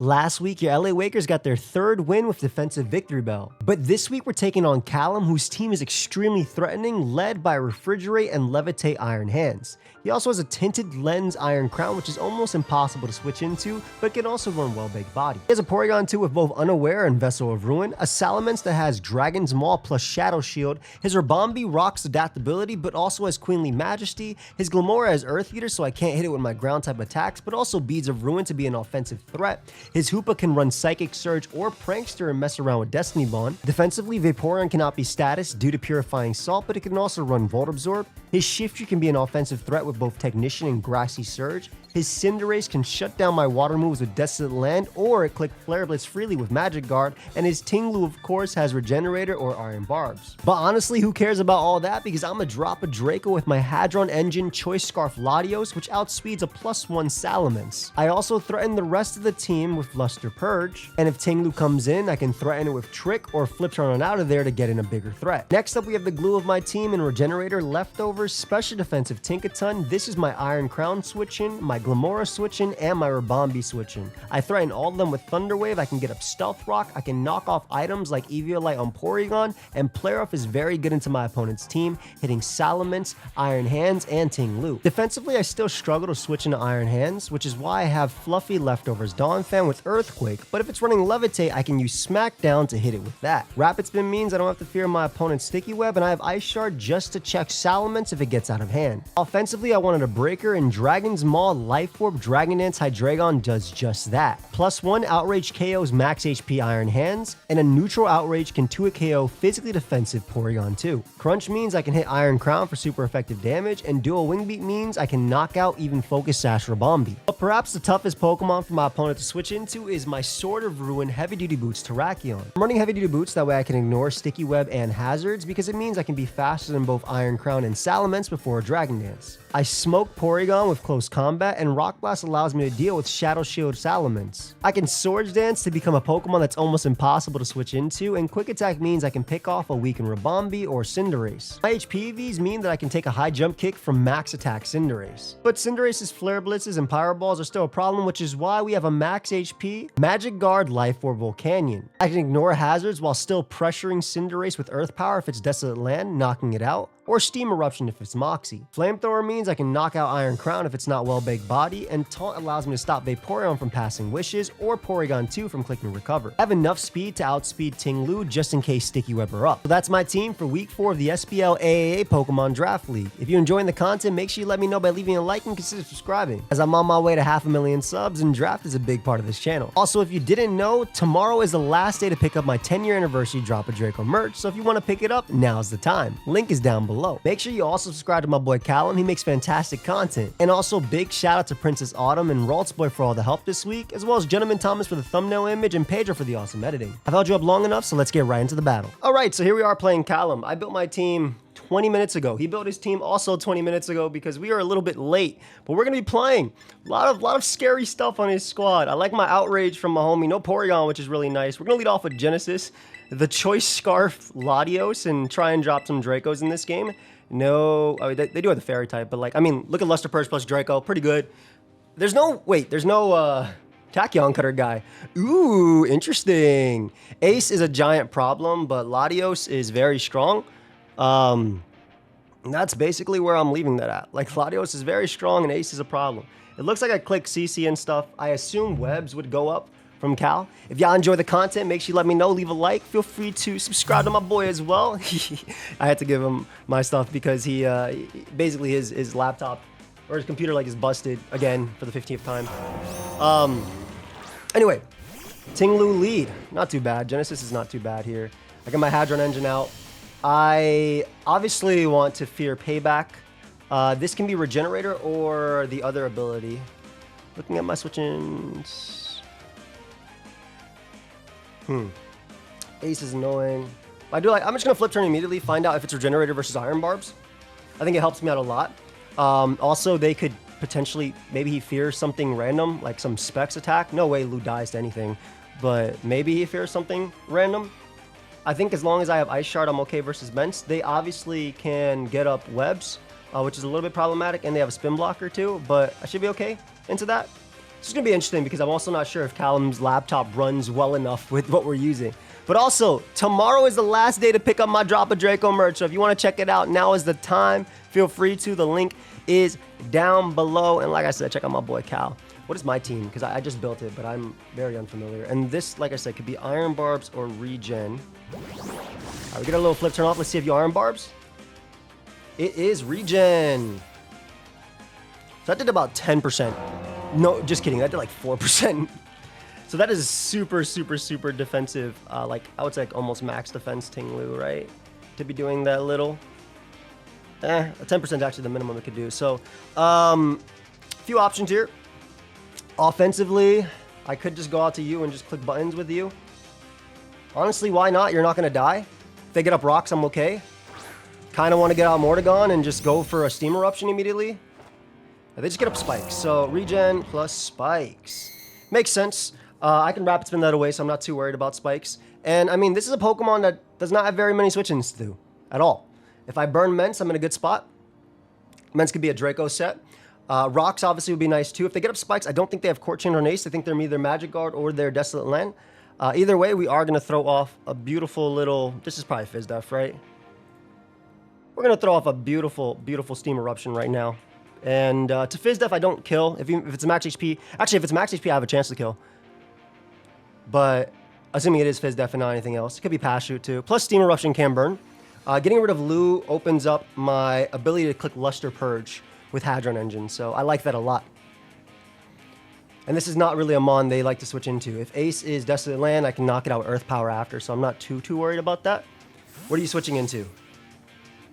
Last week, your LA Wakers got their third win with defensive victory bell. But this week, we're taking on Callum, whose team is extremely threatening, led by Refrigerate and Levitate Iron Hands. He also has a Tinted Lens Iron Crown, which is almost impossible to switch into, but can also run Well-Baked Body. He has a Porygon 2 with both Unaware and Vessel of Ruin, a Salamence that has Dragon's Maw plus Shadow Shield, his Rabombi rocks adaptability, but also has Queenly Majesty, his Glamora has Earth Eater, so I can't hit it with my ground type attacks, but also Beads of Ruin to be an offensive threat. His Hoopa can run Psychic Surge or Prankster and mess around with Destiny Bond. Defensively, Vaporeon cannot be status due to Purifying Salt, but it can also run Volt Absorb. His Shiftry can be an offensive threat with both Technician and Grassy Surge. His Cinderace can shut down my water moves with Desolate Land, or it click Flare Blitz freely with Magic Guard, and his Tinglu, of course, has Regenerator or Iron Barbs. But honestly, who cares about all that, because I'm gonna drop a Draco with my Hadron Engine Choice Scarf Latios, which outspeeds a +1 Salamence. I also threaten the rest of the team with Luster Purge, and if Tinglu comes in, I can threaten it with Trick or Flip Turn on out of there to get in a bigger threat. Next up, we have the glue of my team and Regenerator, Leftovers, Special Defensive Tinkaton. This is my Iron Crown switching, my Glamora switching, and my Rabombi switching. I threaten all of them with Thunder Wave. I can get up Stealth Rock. I can knock off items like Eviolite on Porygon, and Play Rough is very good into my opponent's team, hitting Salamence, Iron Hands, and Tinglu. Defensively, I still struggle to switch into Iron Hands, which is why I have Fluffy Leftovers Dawnfang with Earthquake, but if it's running Levitate, I can use Smackdown to hit it with that. Rapid Spin means I don't have to fear my opponent's Sticky Web, and I have Ice Shard just to check Salamence if it gets out of hand. Offensively, I wanted a Breaker, and Dragon's Maw, Life Orb, Dragon Dance, Hydreigon does just that. +1 Outrage KOs max HP Iron Hands, and a neutral Outrage can 2-hit KO physically defensive Porygon 2. Crunch means I can hit Iron Crown for super effective damage, and Dual Wing Beat means I can knock out even Focus Sash Rabombi. But perhaps the toughest Pokemon for my opponent to switch into is my Sword of Ruin Heavy Duty Boots Terrakion. I'm running Heavy Duty Boots, that way I can ignore Sticky Web and Hazards, because it means I can be faster than both Iron Crown and Salamence before a Dragon Dance. I smoke Porygon with Close Combat, and Rock Blast allows me to deal with Shadow Shield Salamence. I can Swords Dance to become a Pokemon that's almost impossible to switch into, and Quick Attack means I can pick off a weakened Rabombi or Cinderace. My HPVs mean that I can take a high jump kick from Max Attack Cinderace. But Cinderace's Flare Blitzes and Pyro Balls are still a problem, which is why we have a max HP Magic Guard Life Orb Volcanion. I can ignore hazards while still pressuring Cinderace with Earth Power if it's Desolate Land, knocking it out, or Steam Eruption if it's Moxie. Flamethrower means I can knock out Iron Crown if it's not Well-Baked Body, and Taunt allows me to stop Vaporeon from passing Wishes or Porygon 2 from clicking Recover. I have enough speed to outspeed Tinglu just in case Sticky Web are up. So that's my team for week 4 of the SPL AAA Pokemon Draft League. If you're enjoying the content, make sure you let me know by leaving a like and consider subscribing, as I'm on my way to 500,000 subs, and draft is a big part of this channel. Also, if you didn't know, tomorrow is the last day to pick up my 10-year anniversary Drop a Draco merch, so if you want to pick it up, now's the time. Link is down below. Make sure you also subscribe to my boy Callum, he makes fantastic content. And also big shout out to Princess Autumn and Raltsboy for all the help this week, as well as Gentleman Thomas for the thumbnail image and Pedro for the awesome editing. I've held you up long enough, so let's get right into the battle. Alright, so here we are playing Callum. I built my team 20 minutes ago. He built his team also 20 minutes ago because we are a little bit late, but we're gonna be playing a lot of scary stuff on his squad. I like my Outrage from my homie, no Porygon, which is really nice. We're gonna lead off with Genesis, the Choice Scarf Latios, and try and drop some Dracos in this game. No, I mean, they do have the Fairy type, but like, I mean, look at Luster Purge plus Draco, pretty good. There's no Tachyon Cutter guy. Ooh, interesting. Ace is a giant problem, but Latios is very strong. That's basically where I'm leaving that at. Like, Latios is very strong and Ace is a problem. It looks like I click CC and stuff. I assume webs would go up from Cal. If y'all enjoy the content, make sure you let me know, leave a like. Feel free to subscribe to my boy as well. I had to give him my stuff because he basically his laptop or his computer like is busted again for the 15th time. Anyway, Tinglu lead, not too bad. Genesis is not too bad here. I got my Hadron Engine out. I obviously want to fear Payback. This can be Regenerator or the other ability. Looking at my switchings. Ace is annoying. I'm just gonna flip turn immediately, find out if it's Regenerator versus Iron Barbs. I think it helps me out a lot. Also, they could potentially, maybe he fears something random, like some Specs attack. No way Lou dies to anything, but maybe he fears something random. I think as long as I have Ice Shard, I'm okay versus Mence. They obviously can get up webs, which is a little bit problematic, and they have a spin blocker too, but I should be okay into that. This is going to be interesting because I'm also not sure if Callum's laptop runs well enough with what we're using. But also, tomorrow is the last day to pick up my Drop a Draco merch. So if you want to check it out, now is the time. Feel free to. The link is down below. And like I said, check out my boy Cal. What is my team? Because I just built it, but I'm very unfamiliar. And this, like I said, could be Iron Barbs or Regen. All right, we get a little flip turn off. Let's see if you Iron Barbs. It is Regen. So that did about 10%. No, just kidding. That did like 4%. So that is super, super, super defensive. Like, I would say like almost max defense Tinglu, right? To be doing that little. A 10% is actually the minimum it could do. So, few options here. Offensively, I could just go out to you and just click buttons with you. Honestly, why not? You're not going to die. If they get up rocks, I'm okay. Kind of want to get out Mortagon and just go for a Steam Eruption immediately. They just get up spikes. So regen plus spikes. Makes sense. I can rapid spin that away, so I'm not too worried about spikes. And I mean, this is a Pokemon that does not have very many switch-ins to do at all. If I burn Mence, I'm in a good spot. Mence could be a Draco set. Rocks obviously would be nice too. If they get up spikes, I don't think they have Court Chain or Ace. I think they're either Magic Guard or they're Desolate Land. Either way, we are going to throw off a beautiful little... This is probably Fizdef, right? We're going to throw off a beautiful, beautiful Steam Eruption right now. And to Fizdef, I don't kill. If it's a max HP... Actually, if it's max HP, I have a chance to kill. But assuming it is Fizdef and not anything else. It could be Pass Shoot too. Plus Steam Eruption can burn. Getting rid of Lu opens up my ability to click Luster Purge with Hadron Engine. So I like that a lot. And this is not really a mon they like to switch into. If Ace is Desolate Land, I can knock it out with Earth Power after. So I'm not too worried about that. What are you switching into?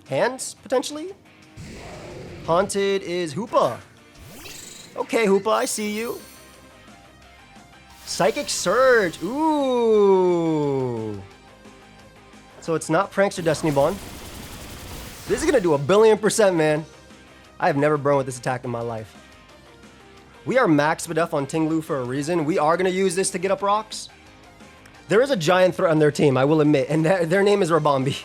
Hands, potentially? Haunted is Hoopa. Okay, Hoopa, I see you. Psychic Surge. Ooh. So it's not Prankster Destiny Bond. This is going to do 1,000,000,000%, man. I have never burned with this attack in my life. We are max Videf on Tinglu for a reason. We are going to use this to get up rocks. There is a giant threat on their team, I will admit, and their name is Rabombi.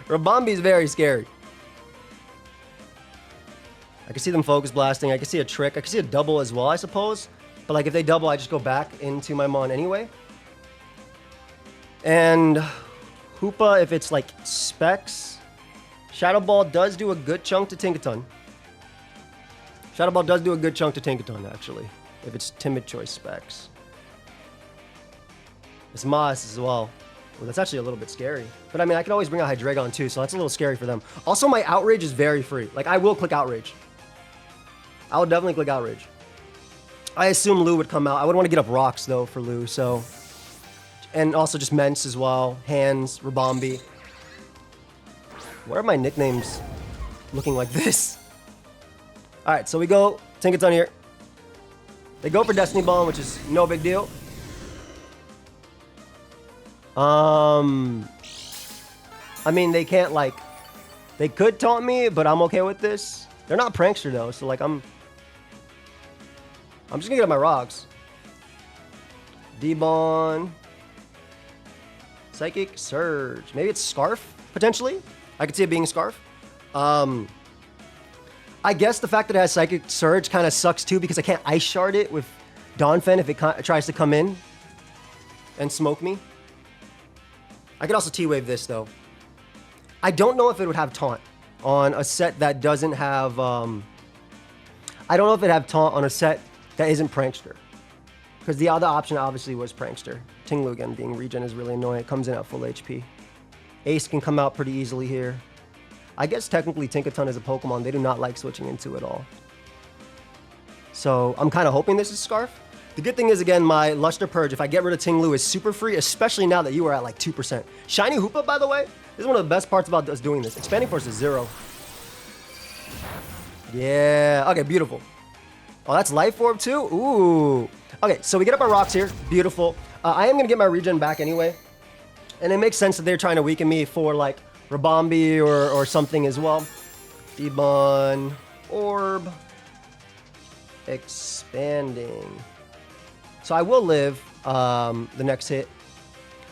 Rabombi is very scary. I can see them focus blasting. I can see a trick. I can see a double as well, I suppose. But like if they double, I just go back into my mon anyway. And Hoopa, if it's like Specs, Shadow Ball does do a good chunk to Tinkaton. Shadow Ball does do a good chunk to Tinkaton, actually, if it's Timid Choice Specs. It's Moss as well. Well, that's actually a little bit scary. But I mean, I can always bring out Hydreigon too, so that's a little scary for them. Also, my Outrage is very free. Like, I will click Outrage. I will definitely click Outrage. I assume Lu would come out. I would want to get up rocks, though, for Lu, so... And also just Mence as well. Hands, Rabombi. Why are my nicknames looking like this? Alright, so we go Tinkaton here. They go for Destiny Bomb, which is no big deal. I mean, they can't, like... They could taunt me, but I'm okay with this. They're not Prankster, though, so, like, I'm just gonna get up my rocks. D-Bon. Psychic Surge. Maybe it's Scarf, potentially. I could see it being Scarf. I guess the fact that it has Psychic Surge kind of sucks, too, because I can't Ice Shard it with Donphan if it tries to come in and smoke me. I could also T-Wave this, though. I don't know if it would have Taunt on a set that doesn't have... I don't know if it'd have Taunt on a set that isn't Prankster. Because the other option obviously was Prankster. Tinglu again being regen is really annoying. It comes in at full HP. Ace can come out pretty easily here. I guess technically Tinkaton is a Pokemon they do not like switching into at all. So I'm kind of hoping this is Scarf. The good thing is, again, my Luster Purge, if I get rid of Tinglu, is super free, especially now that you are at like 2%. Shiny Hoopa, by the way, this is one of the best parts about us doing this. Expanding Force is 0. Yeah, okay, beautiful. Oh, that's Life Orb too? Ooh. Okay, so we get up our rocks here. Beautiful. I am going to get my regen back anyway. And it makes sense that they're trying to weaken me for like Rabombi or something as well. D-Bon. Orb. Expanding. So I will live the next hit.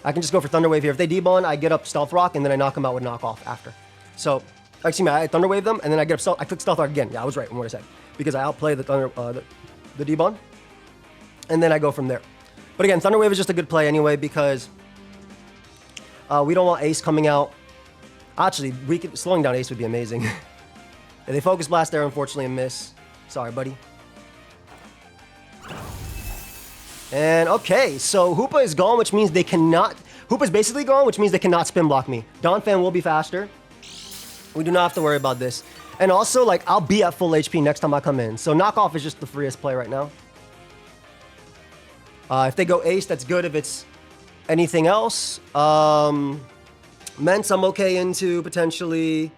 I can just go for Thunder Wave here. If they D-Bon, I get up Stealth Rock, and then I knock them out with Knock Off after. So, excuse me, I Thunder Wave them, and then I get up Stealth. I click Stealth Rock again. Yeah, I was right in what I said. Because I outplay the Thunder, the D-Bon. and then I go from there. But again, Thunder Wave is just a good play anyway because we don't want Ace coming out. Actually, slowing down Ace would be amazing. Yeah, they Focus Blast there, unfortunately, and miss. Sorry, buddy. And okay, so Hoopa is gone, which means they cannot... Hoopa's basically gone, which means they cannot spin block me. Donphan will be faster. We do not have to worry about this. And also, like, I'll be at full HP next time I come in. So Knockoff is just the freest play right now. If they go Ace, that's good. If it's anything else, Mence I'm okay into, potentially,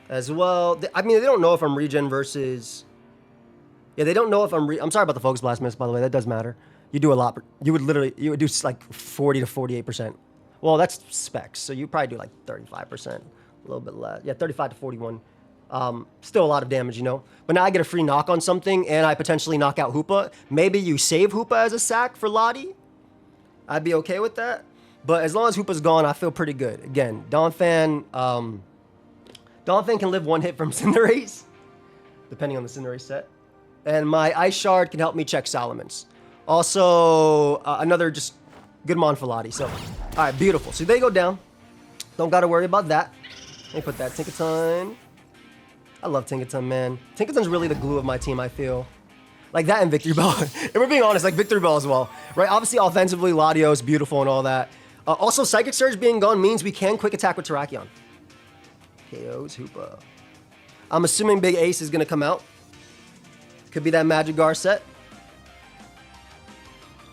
as well. I mean, they don't know if I'm regen versus... Yeah, they don't know if I'm sorry about the Focus Blast miss, by the way. That does matter. You do a lot. You would do like 40 to 48%. Well, that's specs, so you probably do like 35%. A little bit less. Yeah, 35 to 41. Still a lot of damage, you know? But now I get a free knock on something, and I potentially knock out Hoopa. Maybe you save Hoopa as a sack for Lottie. I'd be okay with that. But as long as Hoopa's gone, I feel pretty good. Again, Donphan can live one hit from Cinderace, depending on the Cinderace set. And my Ice Shard can help me check Salamence. Also, another just good mon for Lottie. So, all right, beautiful. So they go down. Don't got to worry about that. Let me put that Tinkaton. I love Tinkaton, man. Tinkaton's really the glue of my team, I feel. Like that and Victory Bell. If we're being honest, like Victory Bell as well. Right? Obviously, offensively, Latios, beautiful and all that. Also, Psychic Surge being gone means we can quick attack with Terrakion. KO's Hoopa. I'm assuming Big Ace is going to come out. Could be that Magikarp set.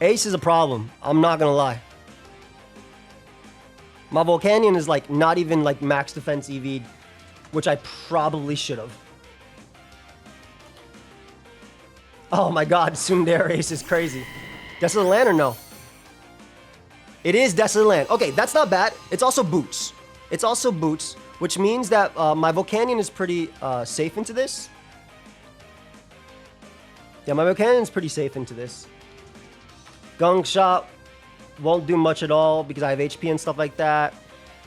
Ace is a problem. I'm not going to lie. My Volcanion is like not even like max defense EV'd, which I probably should have. Oh my god, Tsundere Ace is crazy. Desolate Land or no? It is Desolate Land. Okay, that's not bad. It's also Boots. It's also Boots, which means that my Volcanion is pretty safe into this. Yeah, my Volcanion is pretty safe into this. Gong Shot won't do much at all because I have HP and stuff like that.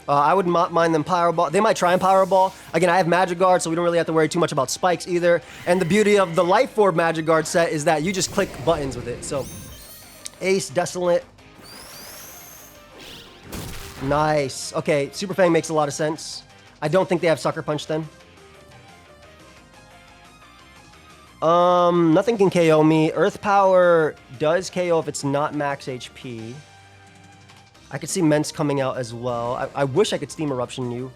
I wouldn't mind them Pyro Ball. They might try and Pyro Ball. Again, I have Magic Guard, so we don't really have to worry too much about spikes either. And the beauty of the Life Orb Magic Guard set is that you just click buttons with it. So, Ace, Desolate. Nice. Okay, Super Fang makes a lot of sense. I don't think they have Sucker Punch then. Nothing can KO me. Earth Power does KO if it's not max HP. I could see Mence coming out as well. I wish I could Steam Eruption you.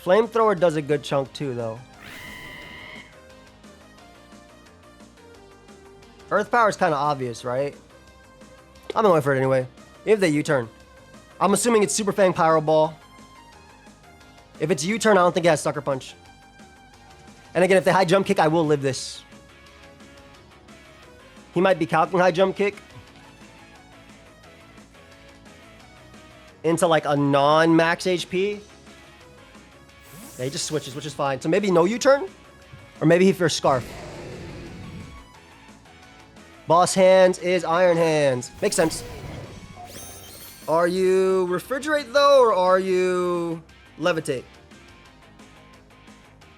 Flamethrower does a good chunk too, though. Earth Power is kind of obvious, right? I'm gonna wait for it anyway. If they U-turn. I'm assuming it's Super Fang Pyro Ball. If it's U-turn, I don't think it has Sucker Punch. And again, if they high jump kick, I will live this. He might be calcing high jump kick into like a non-max HP. Yeah, he just switches, which is fine. So maybe no U-turn? Or maybe he fears Scarf. Boss Hands is Iron Hands. Makes sense. Are you Refrigerate though, or are you Levitate?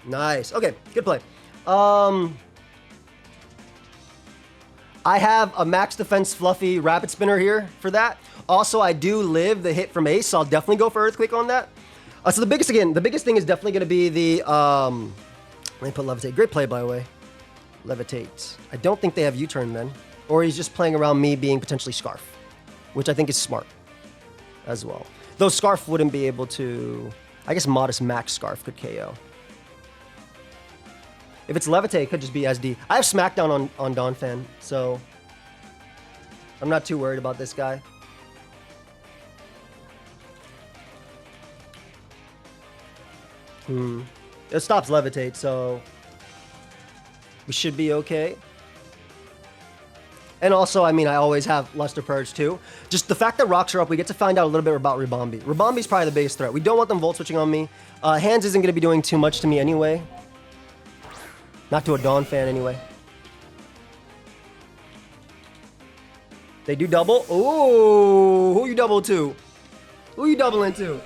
Nice. Okay, good play. I have a max defense fluffy rapid spinner here for that. Also, I do live the hit from Ace, so I'll definitely go for Earthquake on that. So the biggest thing is definitely going to be the, let me put Levitate. Great play, by the way. Levitate. I don't think they have U-turn then. Or he's just playing around me being potentially Scarf, which I think is smart as well. Though Scarf wouldn't be able to, I guess Modest Max Scarf could KO. If it's Levitate, it could just be SD. I have Smackdown on Donphan, so I'm not too worried about this guy. It stops Levitate, so we should be okay. And also, I mean, I always have Luster Purge too. Just the fact that rocks are up, we get to find out a little bit about Ribombee. Ribombee's probably the biggest threat. We don't want them Volt Switching on me. Hands isn't going to be doing too much to me anyway. Not to a Donphan anyway. They do double. Ooh, who you double to? Who you doubling to?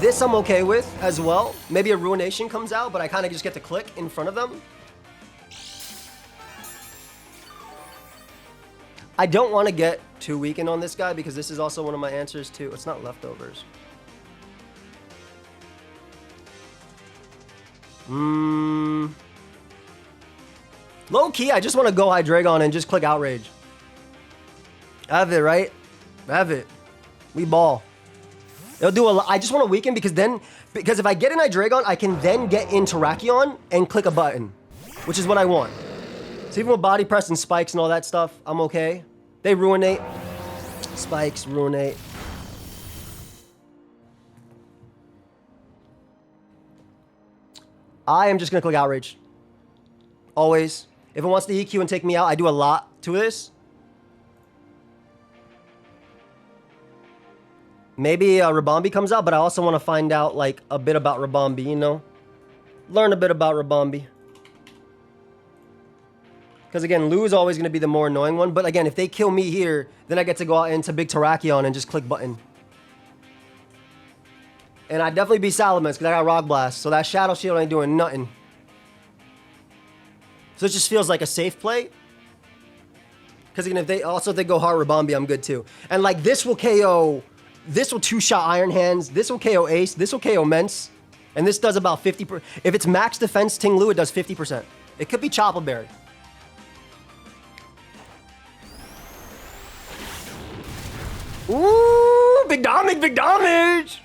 This I'm okay with as well. Maybe a Ruination comes out, but I kind of just get to click in front of them. I don't want to get too weakened on this guy because this is also one of my answers to... It's not leftovers. Low key, I just want to go Hydreigon and just click Outrage. Have it, right? Have it. We ball. It'll do a lot. I just want to weaken because if I get in Hydreigon, I can then get in Terrakion and click a button, which is what I want. So even with body press and spikes and all that stuff, I'm okay. They ruinate. Spikes, ruinate. I am just going to click Outrage. Always. If it wants to EQ and take me out, I do a lot to this. Maybe Rabombi comes out, but I also want to find out like a bit about Rabombi, you know? Learn a bit about Rabombi. Because again, Lou is always going to be the more annoying one. But again, if they kill me here, then I get to go out into Big Terrakion and just click button. And I'd definitely be Salamence because I got Rock Blast. So that Shadow Shield ain't doing nothing. So it just feels like a safe play. Because again, if they go hard Rabombi, I'm good too. And like this will KO... This will two-shot Iron Hands. This will KO Ace. This will KO Mence. And this does about 50%. If it's max defense Ting Lu, it does 50%. It could be Chopple Berry. Ooh, big damage, big damage.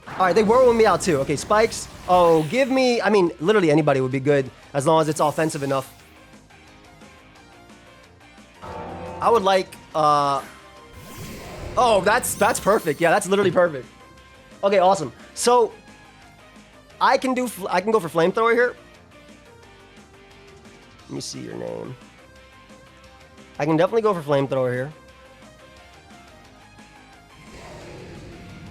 All right, they whirling me out too. Okay, Spikes. Oh, give me... I mean, literally anybody would be good as long as it's offensive enough. I would like... Oh, that's perfect. Yeah, that's literally perfect. Okay, awesome. So I can go for Flamethrower here. Let me see your name. I can definitely go for Flamethrower here.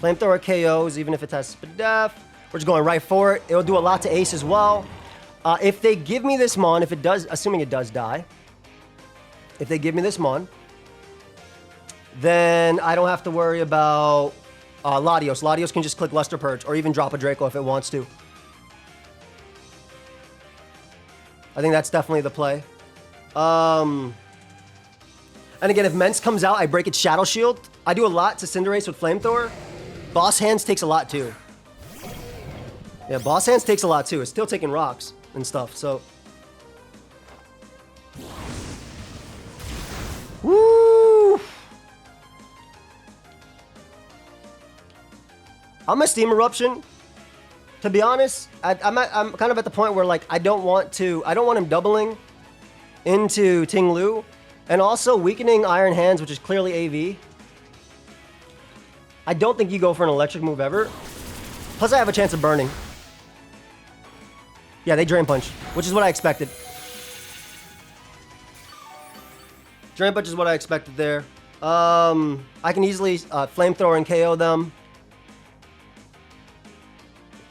Flamethrower KOs, even if it has Spadef. We're just going right for it. It'll do a lot to Ace as well. If they give me this Mon, if it does, assuming it does die. If they give me this Mon, then I don't have to worry about Latios. Latios can just click Luster Purge or even drop a Draco if it wants to. I think that's definitely the play. And again, if Mence comes out, I break its Shadow Shield. I do a lot to Cinderace with Flamethrower. Boss Hands takes a lot too. Yeah, Boss Hands takes a lot too. It's still taking rocks and stuff, so... Woo! I'm a Steam Eruption. To be honest, I'm kind of at the point where like I don't want him doubling into Ting Lu, and also weakening Iron Hands, which is clearly AV. I don't think you go for an electric move ever. Plus, I have a chance of burning. Yeah, they Drain Punch, which is what I expected. Drain Punch is what I expected there. I can easily Flamethrower and KO them.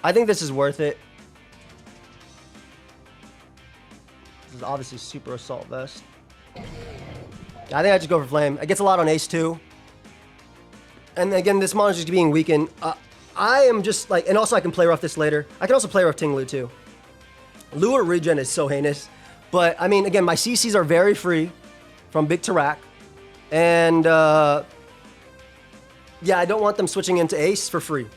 I think this is worth it. This is obviously Super Assault Vest. I think I just go for Flame. It gets a lot on Ace too. And again, this Mon is just being weakened. I am just like... And also I can play rough this later. I can also play rough Ting Lu too. Lure regen is so heinous. But I mean, again, my CCs are very free from Big Terrak. And yeah, I don't want them switching into Ace for free.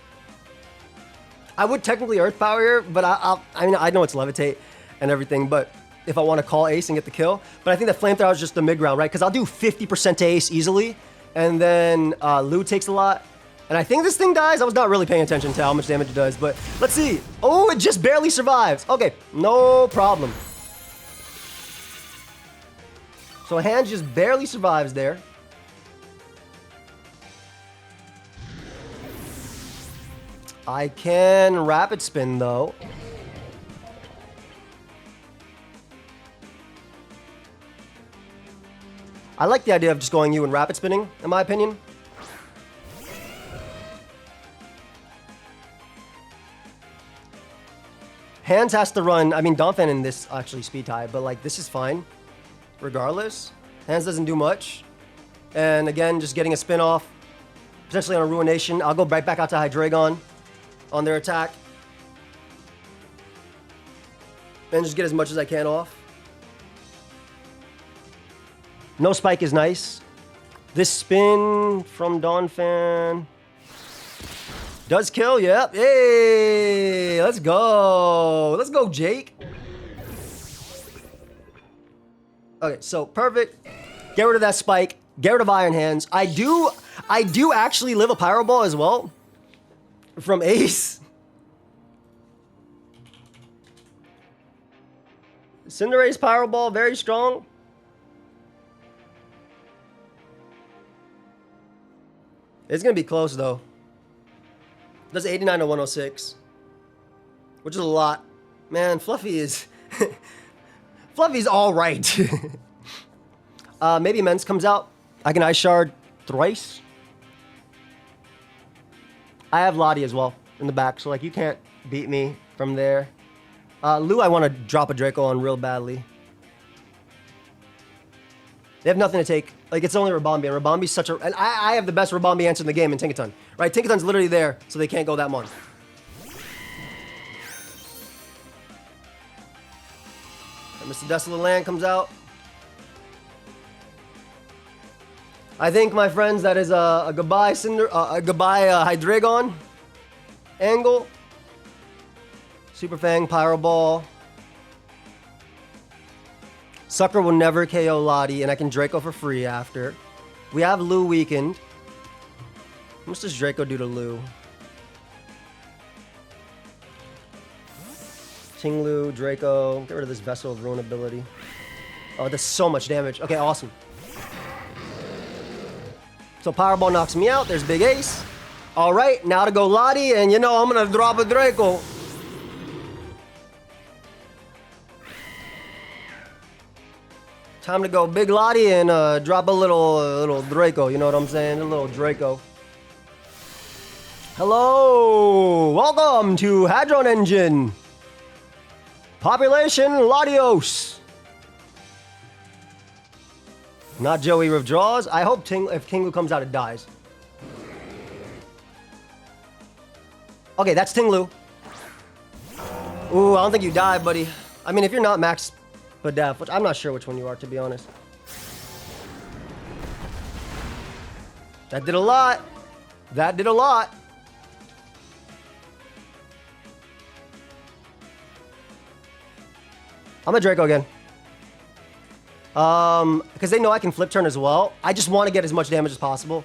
I would technically Earth Power here, but I mean, I know it's Levitate and everything, but if I want to call Ace and get the kill. But I think that Flamethrower is just the mid-ground, right? Because I'll do 50% to Ace easily, and then Lou takes a lot. And I think this thing dies. I was not really paying attention to how much damage it does, but let's see. Oh, it just barely survives. Okay, no problem. So Hand just barely survives there. I can Rapid Spin, though. I like the idea of just going you and Rapid Spinning, in my opinion. Hands has to run... I mean, Donphan in this actually speed tie, but like this is fine. Regardless. Hands doesn't do much. And again, just getting a spin off. Potentially on a Ruination. I'll go right back out to Hydreigon on their attack. And just get as much as I can off. No spike is nice. This spin from Donphan does kill, yep. Hey, let's go. Let's go, Jake. Okay, so perfect. Get rid of that spike. Get rid of Iron Hands. I do actually live a Pyro Ball as well from Ace. Cinderace Pyro Ball, very strong. It's gonna be close though. Does 89 to 106, which is a lot. Man, Fluffy is Fluffy's all right. Maybe Mens comes out. I can Ice Shard thrice. I have Lottie as well in the back, so like you can't beat me from there. Lou, I want to drop a Draco on real badly. They have nothing to take. Like, it's only Rabombi, and Rabombi's such a... And I have the best Rabombi answer in the game in Tinkaton, right? Tinkaton's literally there, so they can't go that mon. And Mr. Dust of the Land comes out. I think, my friends, that is a goodbye Hydreigon angle. Super Fang, Pyro Ball. Sucker will never KO Lottie, and I can Draco for free after. We have Lou weakened. How much does Draco do to Lou? Ting-Lu, Draco. Get rid of this Vessel of Ruin ability. Oh, that's so much damage. Okay, awesome. So Power Ball knocks me out. There's Big Ace. All right, now to go Lottie, and you know I'm gonna drop a Draco. Time to go Big Lottie and drop a little Draco. You know what I'm saying? A little Draco. Hello, welcome to Hadron Engine. Population Latios. Not Joey withdraws. I hope if Ting-Lu comes out, it dies. Okay, that's Ting-Lu. Ooh, I don't think you die, buddy. I mean, if you're not max Def, which I'm not sure which one you are, to be honest. That did a lot. That did a lot. I'm a Draco again. Because they know I can flip turn as well. I just want to get as much damage as possible.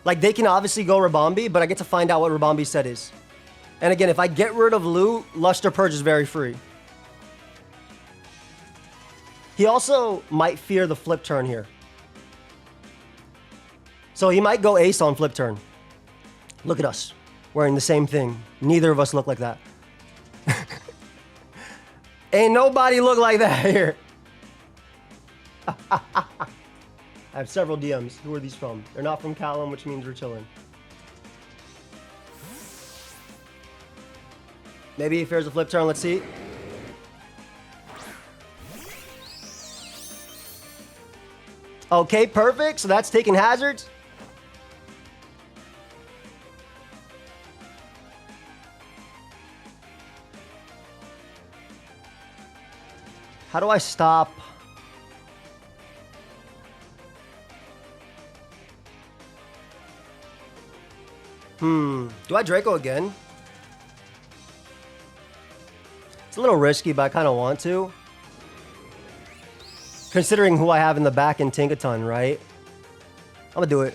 Like, they can obviously go Rabombi, but I get to find out what Rabombi's set is. And again, if I get rid of Lou, Luster Purge is very free. He also might fear the flip turn here. So he might go Ace on flip turn. Look at us. Wearing the same thing. Neither of us look like that. Ain't nobody look like that here. I have several DMs. Who are these from? They're not from Callum, which means we're chilling. Maybe he fears a flip turn. Let's see. Okay, perfect. So that's taking hazards. How do I stop? Do I Draco again? It's a little risky, but I kind of want to. Considering who I have in the back in Tinkaton, right? I'm gonna do it.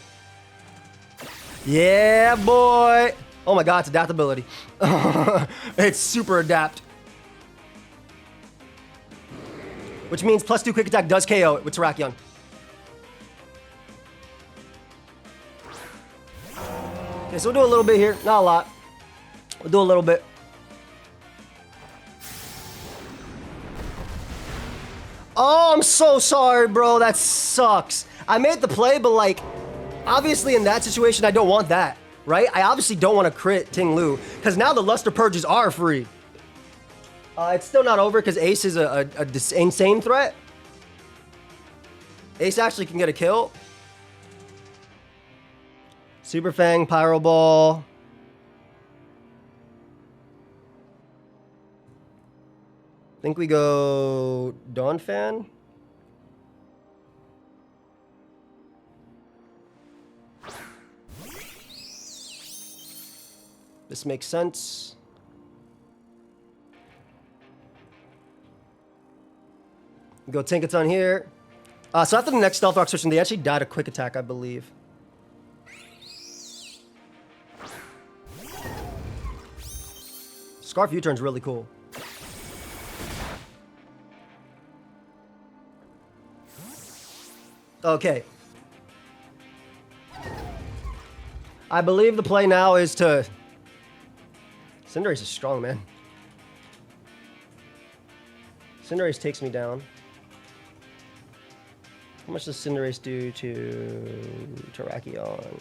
Yeah, boy! Oh my god, it's adaptability. It's super adapt. Which means +2 quick attack does KO it with Terrakion. Okay, so we'll do a little bit here. Not a lot. We'll do a little bit. Oh, I'm so sorry, bro. That sucks. I made the play, but like, obviously in that situation, I don't want that, right? I obviously don't want to crit Ting-Lu, because now the Luster Purges are free. It's still not over, because Ace is a insane threat. Ace actually can get a kill. Super Fang, Pyro Ball. I think we go Donphan. This makes sense. Go Tinkaton here. So after the next Stealth Rock switch, they actually died a quick attack, I believe. Scarf U-turn's really cool. Okay. I believe the play now is to... Cinderace is strong, man. Cinderace takes me down. How much does Cinderace do to Terrakion?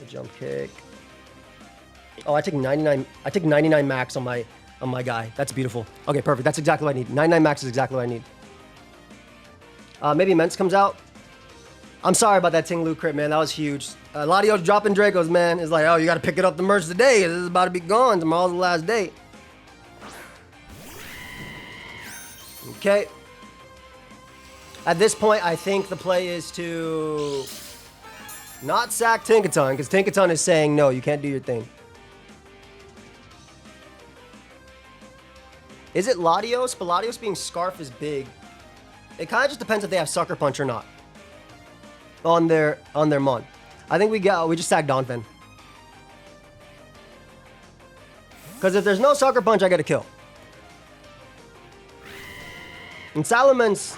A jump kick. Oh, I take 99. I take 99 max on my guy. That's beautiful. Okay, perfect. That's exactly what I need. 99 max is exactly what I need. Maybe Mence comes out. I'm sorry about that Ting Lu crit, man. That was huge. Ladio's dropping Dracos, man. It's like, oh, you got to pick it up the merch today. This is about to be gone. Tomorrow's the last day. Okay. At this point, I think the play is to not sack Tinkaton, because Tinkaton is saying, no, you can't do your thing. Is it Latios? But Latios being Scarf is big. It kind of just depends if they have Sucker Punch or not. On their Mon. I think we just sack Donphan. Because if there's no Sucker Punch, I get a kill. In Salamence,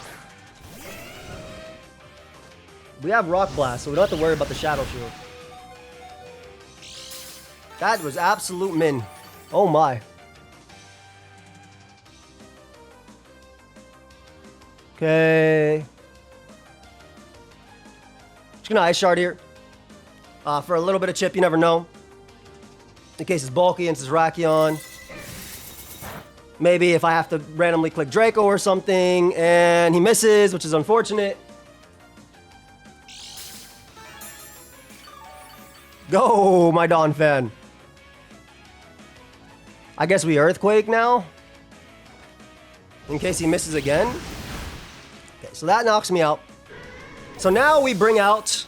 we have Rock Blast, so we don't have to worry about the Shadow Shield. That was absolute min. Oh my. Okay. Just gonna Ice Shard here. For a little bit of chip, you never know. In case it's bulky and it's Terrakion. Maybe if I have to randomly click Draco or something and he misses, which is unfortunate. Go, my Donphan. I guess we Earthquake now. In case he misses again. Okay, so that knocks me out. So now we bring out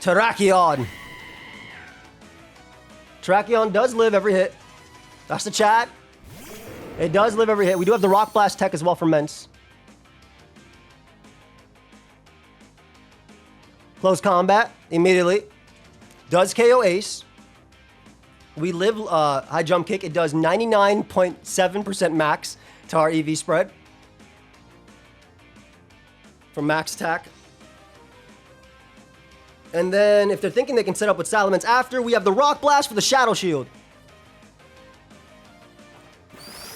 Terrakion. Terrakion does live every hit. That's the chat. It does live every hit. We do have the Rock Blast tech as well for Mence. Close combat immediately. Does KO Ace. We live high jump kick. It does 99.7% max to our EV spread. From max attack. And then if they're thinking they can set up with Salamence after, we have the Rock Blast for the Shadow Shield.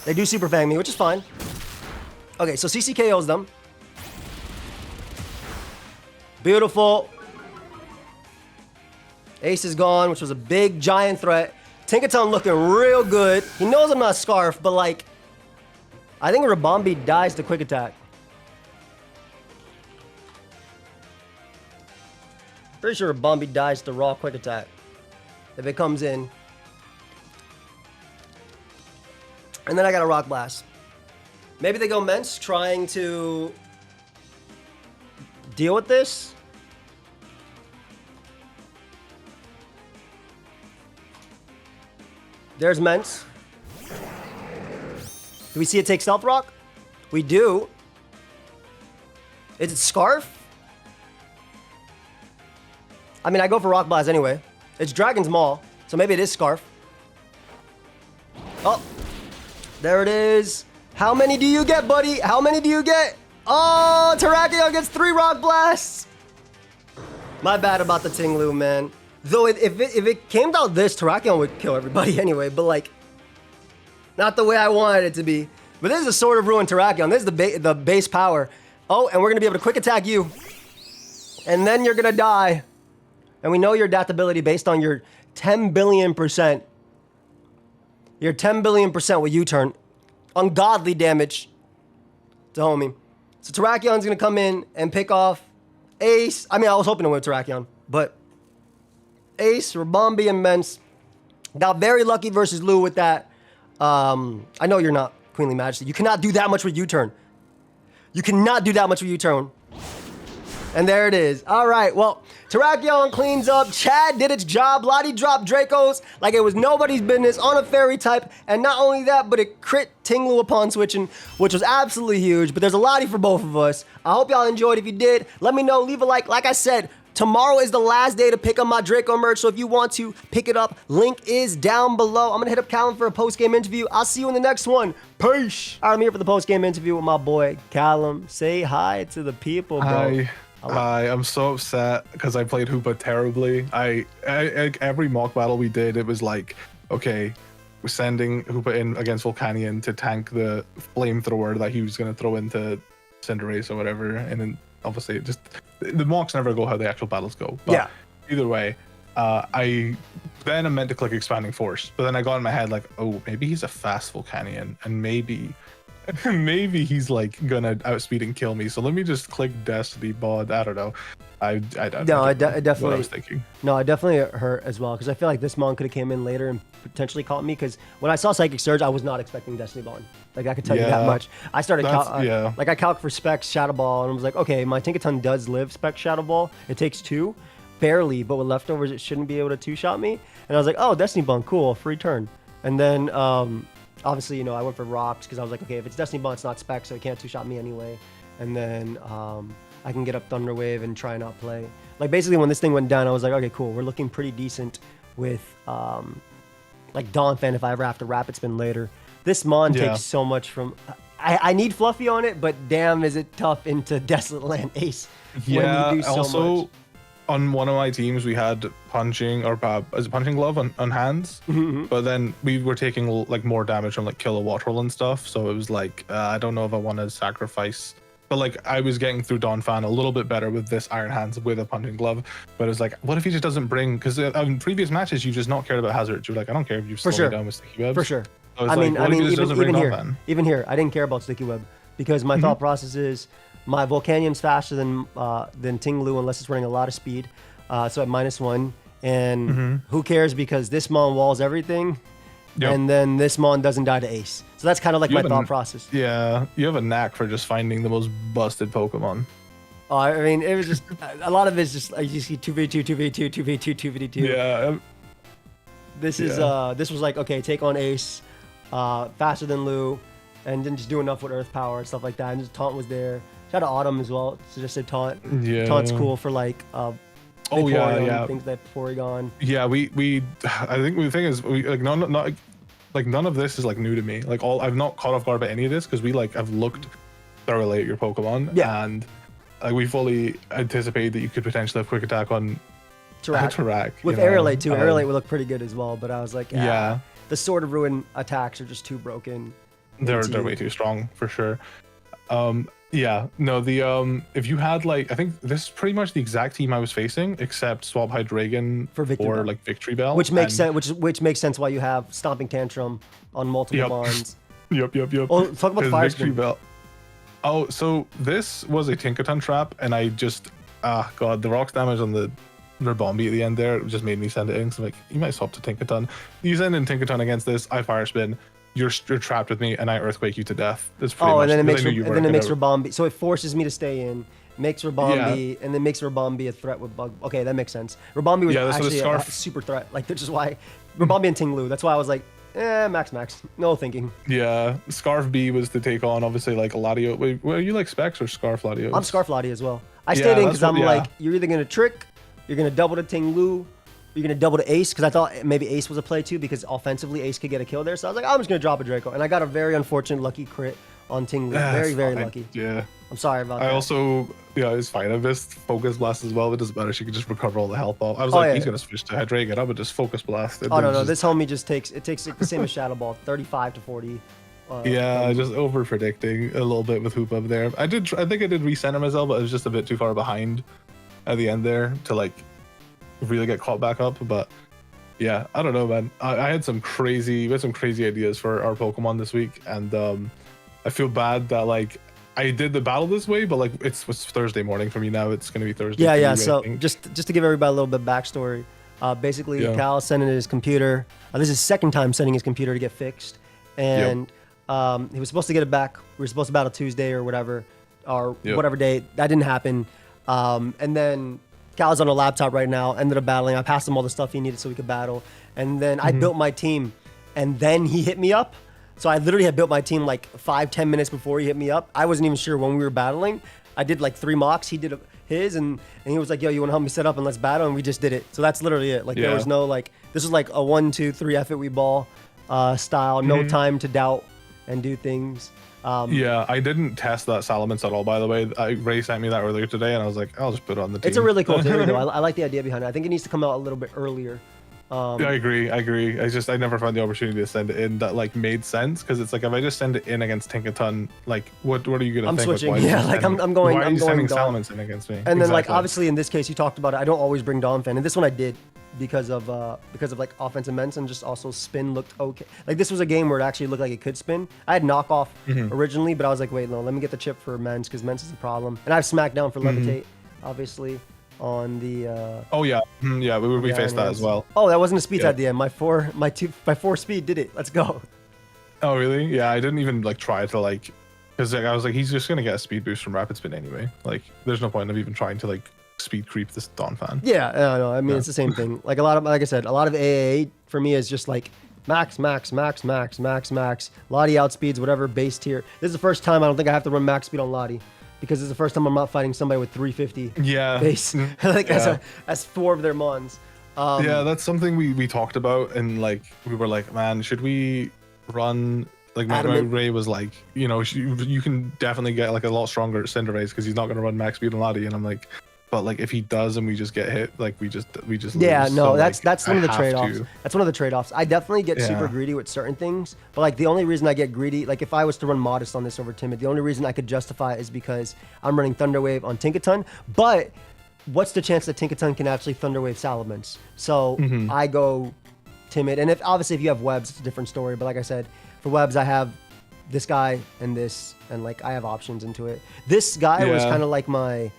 They do Super Fang me, which is fine. Okay, so CC KOs them. Beautiful. Ace is gone, which was a big, giant threat. Tinkaton looking real good. He knows I'm not Scarf, but like, I think Rabombi dies to quick attack. Pretty sure Rabombi dies to raw quick attack if it comes in. And then I got a Rock Blast. Maybe they go Mence trying to deal with this. There's Mence. Do we see it take Stealth Rock? We do. Is it Scarf? I mean, I go for Rock Blast anyway. It's Dragon's Maw, so maybe it is Scarf. Oh, there it is. How many do you get, buddy? How many do you get? Oh, Terrakion gets 3 Rock Blasts. My bad about the Ting-Lu, man. Though if it came down this, Terrakion would kill everybody anyway, but like, not the way I wanted it to be. But this is a sort of Ruin Terrakion. This is the base power. Oh, and we're gonna be able to quick attack you. And then you're gonna die. And we know your adaptability based on your 10 billion%. Your 10 billion% with U-turn. Ungodly damage to homie. So Terrakion's gonna come in and pick off Ace. I mean, I was hoping to win Terrakion, but Ace, Rabombi, and Mence got very lucky versus Lou with that. I know you're not Queenly Majesty. You cannot do that much with U-turn. You cannot do that much with U-turn. And there it is. All right, well, Terrakion cleans up. Chad did its job. Lottie dropped Dracos like it was nobody's business on a fairy type. And not only that, but it crit Tinglu upon switching, which was absolutely huge. But there's a Lottie for both of us. I hope y'all enjoyed. If you did, let me know. Leave a like. Like I said, tomorrow is the last day to pick up my Draco merch, so if you want to pick it up, link is down below. I'm going to hit up Callum for a post-game interview. I'll see you in the next one. Peace. All right, I'm here for the post-game interview with my boy, Callum. Say hi to the people, bro. Hi, I'm so upset because I played Hoopa terribly. I every mock battle we did, it was like, okay, we're sending Hoopa in against Volcanion to tank the flamethrower that he was going to throw into Cinderace or whatever, and then obviously it just the mocks never go how the actual battles go. But yeah. Either way, I meant to click Expanding Force, but then I got in my head like, oh, maybe he's a fast Volcanion, and maybe he's like gonna outspeed and kill me. So let me just click Destiny Bod. I don't know. I definitely. What I was thinking. No, I definitely hurt as well because I feel like this Mon could have came in later and potentially caught me. Because when I saw Psychic Surge, I was not expecting Destiny Bond. Like I could tell you that much. I started like I calc for Specs Shadow Ball and I was like, okay, my Tinkaton does live Specs Shadow Ball. It takes 2, barely, but with leftovers, it shouldn't be able to 2-shot me. And I was like, oh, Destiny Bond, cool, free turn. And then obviously, you know, I went for rocks because I was like, okay, if it's Destiny Bond, it's not Specs, so it can't 2-shot me anyway. And then I can get up Thunder Wave and try not play. Like basically when this thing went down, I was like, okay, cool. We're looking pretty decent with like Donphan if I ever have to Rapid Spin later. This Mon takes so much from... I need Fluffy on it, but damn is it tough into Desolate Land Ace when you do so also, much. On one of my teams, we had punching glove on hands, but then we were taking like more damage from like kilowatt roll and stuff. So it was like, I don't know if I want to sacrifice. But like I was getting through Donphan a little bit better with this Iron Hands with a punching glove. But it was like, what if he just doesn't bring? Because in previous matches, you just not cared about hazards. You're like, I don't care if you slow me down with sticky webs. For sure. I mean, even here, I didn't care about sticky web because my thought process is my Volcanion's faster than Tinglu unless it's running a lot of speed. So at -1, and who cares because this Mon walls everything. Yep. And then this Mon doesn't die to Ace. So that's kind of like my thought process. Yeah, you have a knack for just finding the most busted Pokemon. Oh, I mean, it was just, a lot of it's just, like, you see 2v2, 2v2, 2v2, 2v2. Yeah. This was like, okay, take on Ace, faster than Lou, and then just do enough with Earth Power and stuff like that. And just Taunt was there. Shout out Autumn as well. So just said Taunt. Yeah. Taunt's cool for like, things like Porygon. Yeah, I think the thing is, none of this is like new to me. Like I've not caught off guard by any of this because we like have looked thoroughly at your Pokemon, and like we fully anticipated that you could potentially have quick attack on Terrak. With Aerolite too. Aerolite would look pretty good as well, but I was like, the Sword of Ruin attacks are just too broken. They're way too strong for sure. Yeah, no, if you had like, I think this is pretty much the exact team I was facing, except swap Hydreigon for Victory Bell. Which makes sense, which makes sense why you have Stomping Tantrum on multiple bonds. Yep. Oh, talk about the Fire Victory Bell. Oh, so this was a Tinkaton trap, and I just, God, the rocks damage on the Ribombee at the end there just made me send it in. So I'm like, you might swap to Tinkaton. You send in Tinkaton against this, I Fire Spin. You're trapped with me, and I Earthquake you to death. That's pretty much, and then it makes Ribombee. So it forces me to stay in, makes Ribombee, and then makes Ribombee a threat with Bug. Okay, that makes sense. Ribombee was actually a super threat. Like, which is why Ribombee and Tinglu. That's why I was like, max. No thinking. Yeah, Scarf B was to take on, obviously, like Latios. Wait, are you like Specs or Scarf Latios? I'm Scarf Latios as well. I stayed in because I'm like, you're either going to trick, you're going to double to Tinglu, you're going to double to Ace, because I thought maybe Ace was a play too, because offensively Ace could get a kill there. So I was like, I'm just going to drop a Draco. And I got a very unfortunate lucky crit on Tinglu. Very lucky. Yeah. I'm sorry about that. I also, it's fine. I missed Focus Blast as well. It doesn't matter. She could just recover all the health off. I was he's going to switch to Hydreigon. I would just Focus Blast. No. This homie just takes like the same as Shadow Ball, 35 to 40. Just over predicting a little bit with Hoop up there. I think I did recenter myself, but I was just a bit too far behind at the end there to like really get caught back up. But yeah, I don't know, man. I had some crazy ideas for our Pokemon this week, and I feel bad that like I did the battle this way, but like it's Thursday morning for me now. It's gonna be Thursday. Yeah. So just to give everybody a little bit of backstory, basically Cal sent in his computer. This is his second time sending his computer to get fixed, and he was supposed to get it back. We were supposed to battle Tuesday or whatever day. That didn't happen. And then Cal's on a laptop right now, ended up battling. I passed him all the stuff he needed so we could battle. And then I built my team, and then he hit me up. So I literally had built my team like 5-10 minutes before he hit me up. I wasn't even sure when we were battling. I did like 3 mocks. He did his, and he was like, yo, you want to help me set up and let's battle? And we just did it. So that's literally it. Like there was no like, this was like a 1, 2, 3 F it we ball style. No time to doubt and do things. Yeah, I didn't test that Salamence at all, by the way. Ray sent me that earlier today, and I was like, I'll just put it on the team. It's a really cool theory, though. I like the idea behind it. I think it needs to come out a little bit earlier. Yeah, I agree. I never found the opportunity to send it in that like made sense, because it's like if I just send it in against Tinkaton, like what are you gonna I'm think? switching. Like, Yeah, like I'm going. Why are you sending Dawn. Salamence in against me? And then like obviously in this case you talked about it. I don't always bring Dawn Fan, and this one I did because of like offensive ments, and just also spin looked okay. Like this was a game where it actually looked like it could spin. I had knockoff originally, but I was like, wait, no, let me get the chip for Ments, because Ments is a problem. And I have Smackdown for Levitate, obviously. On the oh yeah, yeah, we faced that as well. Oh, that wasn't a speed at the end. My 4 speed did it. Let's go. Oh really? Yeah, I didn't even like try to like, because like, I was like, he's just gonna get a speed boost from rapid spin anyway. Like there's no point of even trying to like speed creep this Dawn Fan. Yeah, no, I mean it's the same thing. Like like I said, a lot of AAA for me is just like max. Lottie outspeeds whatever base tier. This is the first time I don't think I have to run max speed on Lottie, because it's the first time I'm not fighting somebody with 350 base. Like as 4 of their mons. Yeah, that's something we talked about, and like we were like, man, should we run? Like Ray was like, you know, you can definitely get like a lot stronger at Cinderace because he's not going to run max speed on Lottie, and I'm like, but like if he does and we just get hit, like we just yeah, lose. no, so, that's like, one of the trade-offs. That's one of the trade-offs. I definitely get super greedy with certain things, but like the only reason I get greedy, like if I was to run Modest on this over Timid, the only reason I could justify it is because I'm running Thunder Wave on Tinkaton. But what's the chance that Tinkaton can actually Thunder Wave Salamence? So I go Timid, and if you have webs, it's a different story. But like I said, for webs I have this guy and this, and like I have options into it. This guy was kind of like my,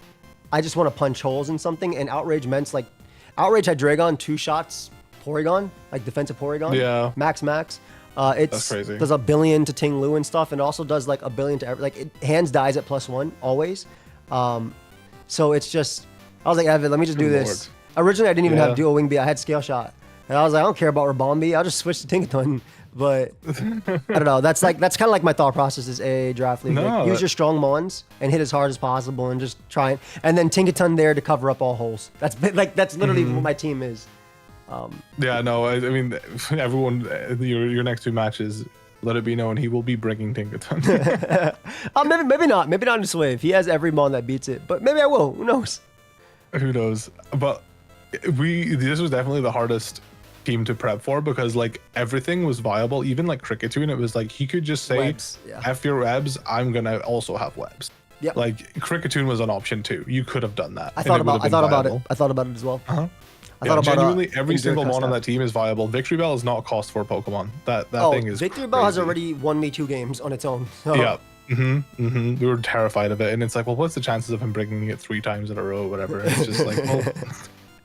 I just want to punch holes in something, and Outrage Ments, like Outrage Hydreigon 2 shots Porygon, like defensive Porygon. Yeah. Max. That's crazy. Does 1 billion to Ting Lu and stuff, and also does like 1 billion to every, like it hands dies at +1 always. So it's just, I was like, Evan, let me just do this. Originally I didn't even have Dual Wing B, I had Scale Shot. And I was like, I don't care about Rabombi, I'll just switch to Tinkaton. But I don't know. That's kind of like my thought process is a draft league. Like, use your strong mons and hit as hard as possible, and just try it. And then Tinkaton there to cover up all holes. That's literally what my team is. Yeah, no, I mean, everyone, your next 2 matches, let it be known he will be bringing Tinkaton. Maybe not in this wave. He has every mon that beats it, but maybe I will. Who knows? Who knows? But this was definitely the hardest team to prep for, because like everything was viable. Even like Cricketune, it was like he could just say webs, F your webs, I'm gonna also have webs. Yeah, like Cricketune was an option too. You could have done that. I thought about it as well. I thought genuinely every single mon on that team is viable. Victory Bell is not a cost for Pokemon. That thing is Victory Bell has already won me 2 games on its own. So. Yeah. We were terrified of it, and it's like, well, what's the chances of him bringing it 3 times in a row or whatever? It's just like, well,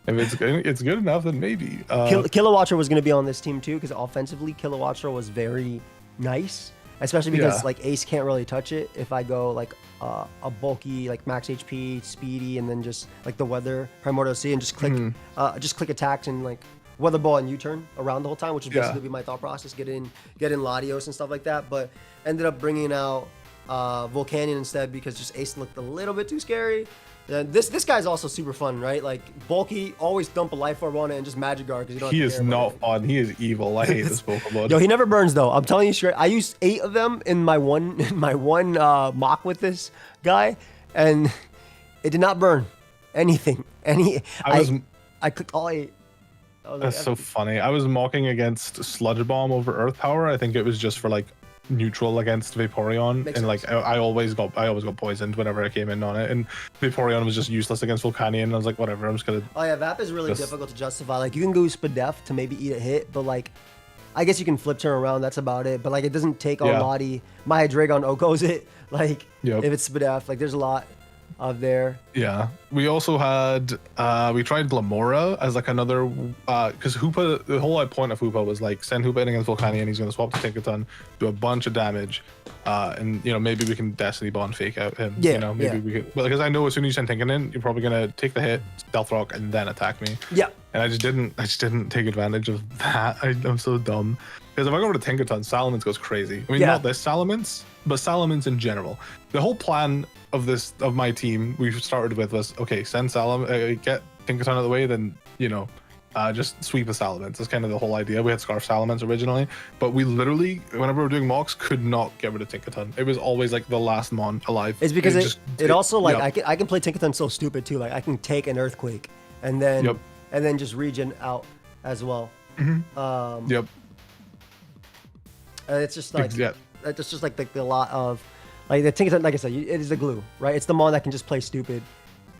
if it's good enough, then maybe. Kilowatcher was going to be on this team too, because offensively, Kilowatcher was very nice, especially because like Ace can't really touch it. If I go like a bulky, like max HP, speedy, and then just like the weather, Primordial Sea, and just click attacks and like weather ball and U-turn around the whole time, which would basically be my thought process. Get in Latios and stuff like that, but ended up bringing out Volcanion instead, because just Ace looked a little bit too scary. This guy's also super fun, right? Like bulky, always dump a Life Orb on it and just Magic Guard, because you don't. He is not fun. He is evil. I hate this Pokemon. Yo, he never burns though. I'm telling you straight. I used 8 of them in my one mock with this guy, and it did not burn anything. I clicked all 8. That's so funny. I was mocking against Sludge Bomb over Earth Power. I think it was just for like neutral against Vaporeon. Makes and like I always got poisoned whenever I came in on it, and Vaporeon was just useless against Volcanion, and I was like, whatever, I'm just gonna. Oh yeah, Vap is really difficult to justify. Like you can go Spadef to maybe eat a hit, but like I guess you can flip turn around, that's about it. But like it doesn't take on Lottie. My Hydreigon Oko's it. Like if it's Spadef, like there's a lot. of there. Yeah, we also had we tried Glamora as like another because Hoopa, the whole point of Hoopa was like send Hoopa in against Volcanion, he's gonna swap to Tinkaton, do a bunch of damage, and you know maybe we can Destiny Bond fake out him. Yeah, you know maybe we could, but because I know as soon as you send Tinkaton in, you're probably gonna take the hit, Stealth Rock, and then attack me. Yeah, and I just didn't take advantage of that. I'm so dumb. Because if I go over to Tinkaton, Salamence goes crazy. I mean, not this Salamence, but Salamence in general. The whole plan of my team we started with was, okay, send get Tinkaton out of the way, then, you know, just sweep a Salamence. That's kind of the whole idea. We had Scarf Salamence originally, but we literally, whenever we were doing mocks, could not get rid of Tinkaton. It was always like the last mon alive. It's because it also, like, I can play Tinkaton so stupid too. Like, I can take an Earthquake and then just regen out as well. And it's just like it's just like the lot of like the Tinkaton. Like I said, it is the glue, right? It's the mon that can just play stupid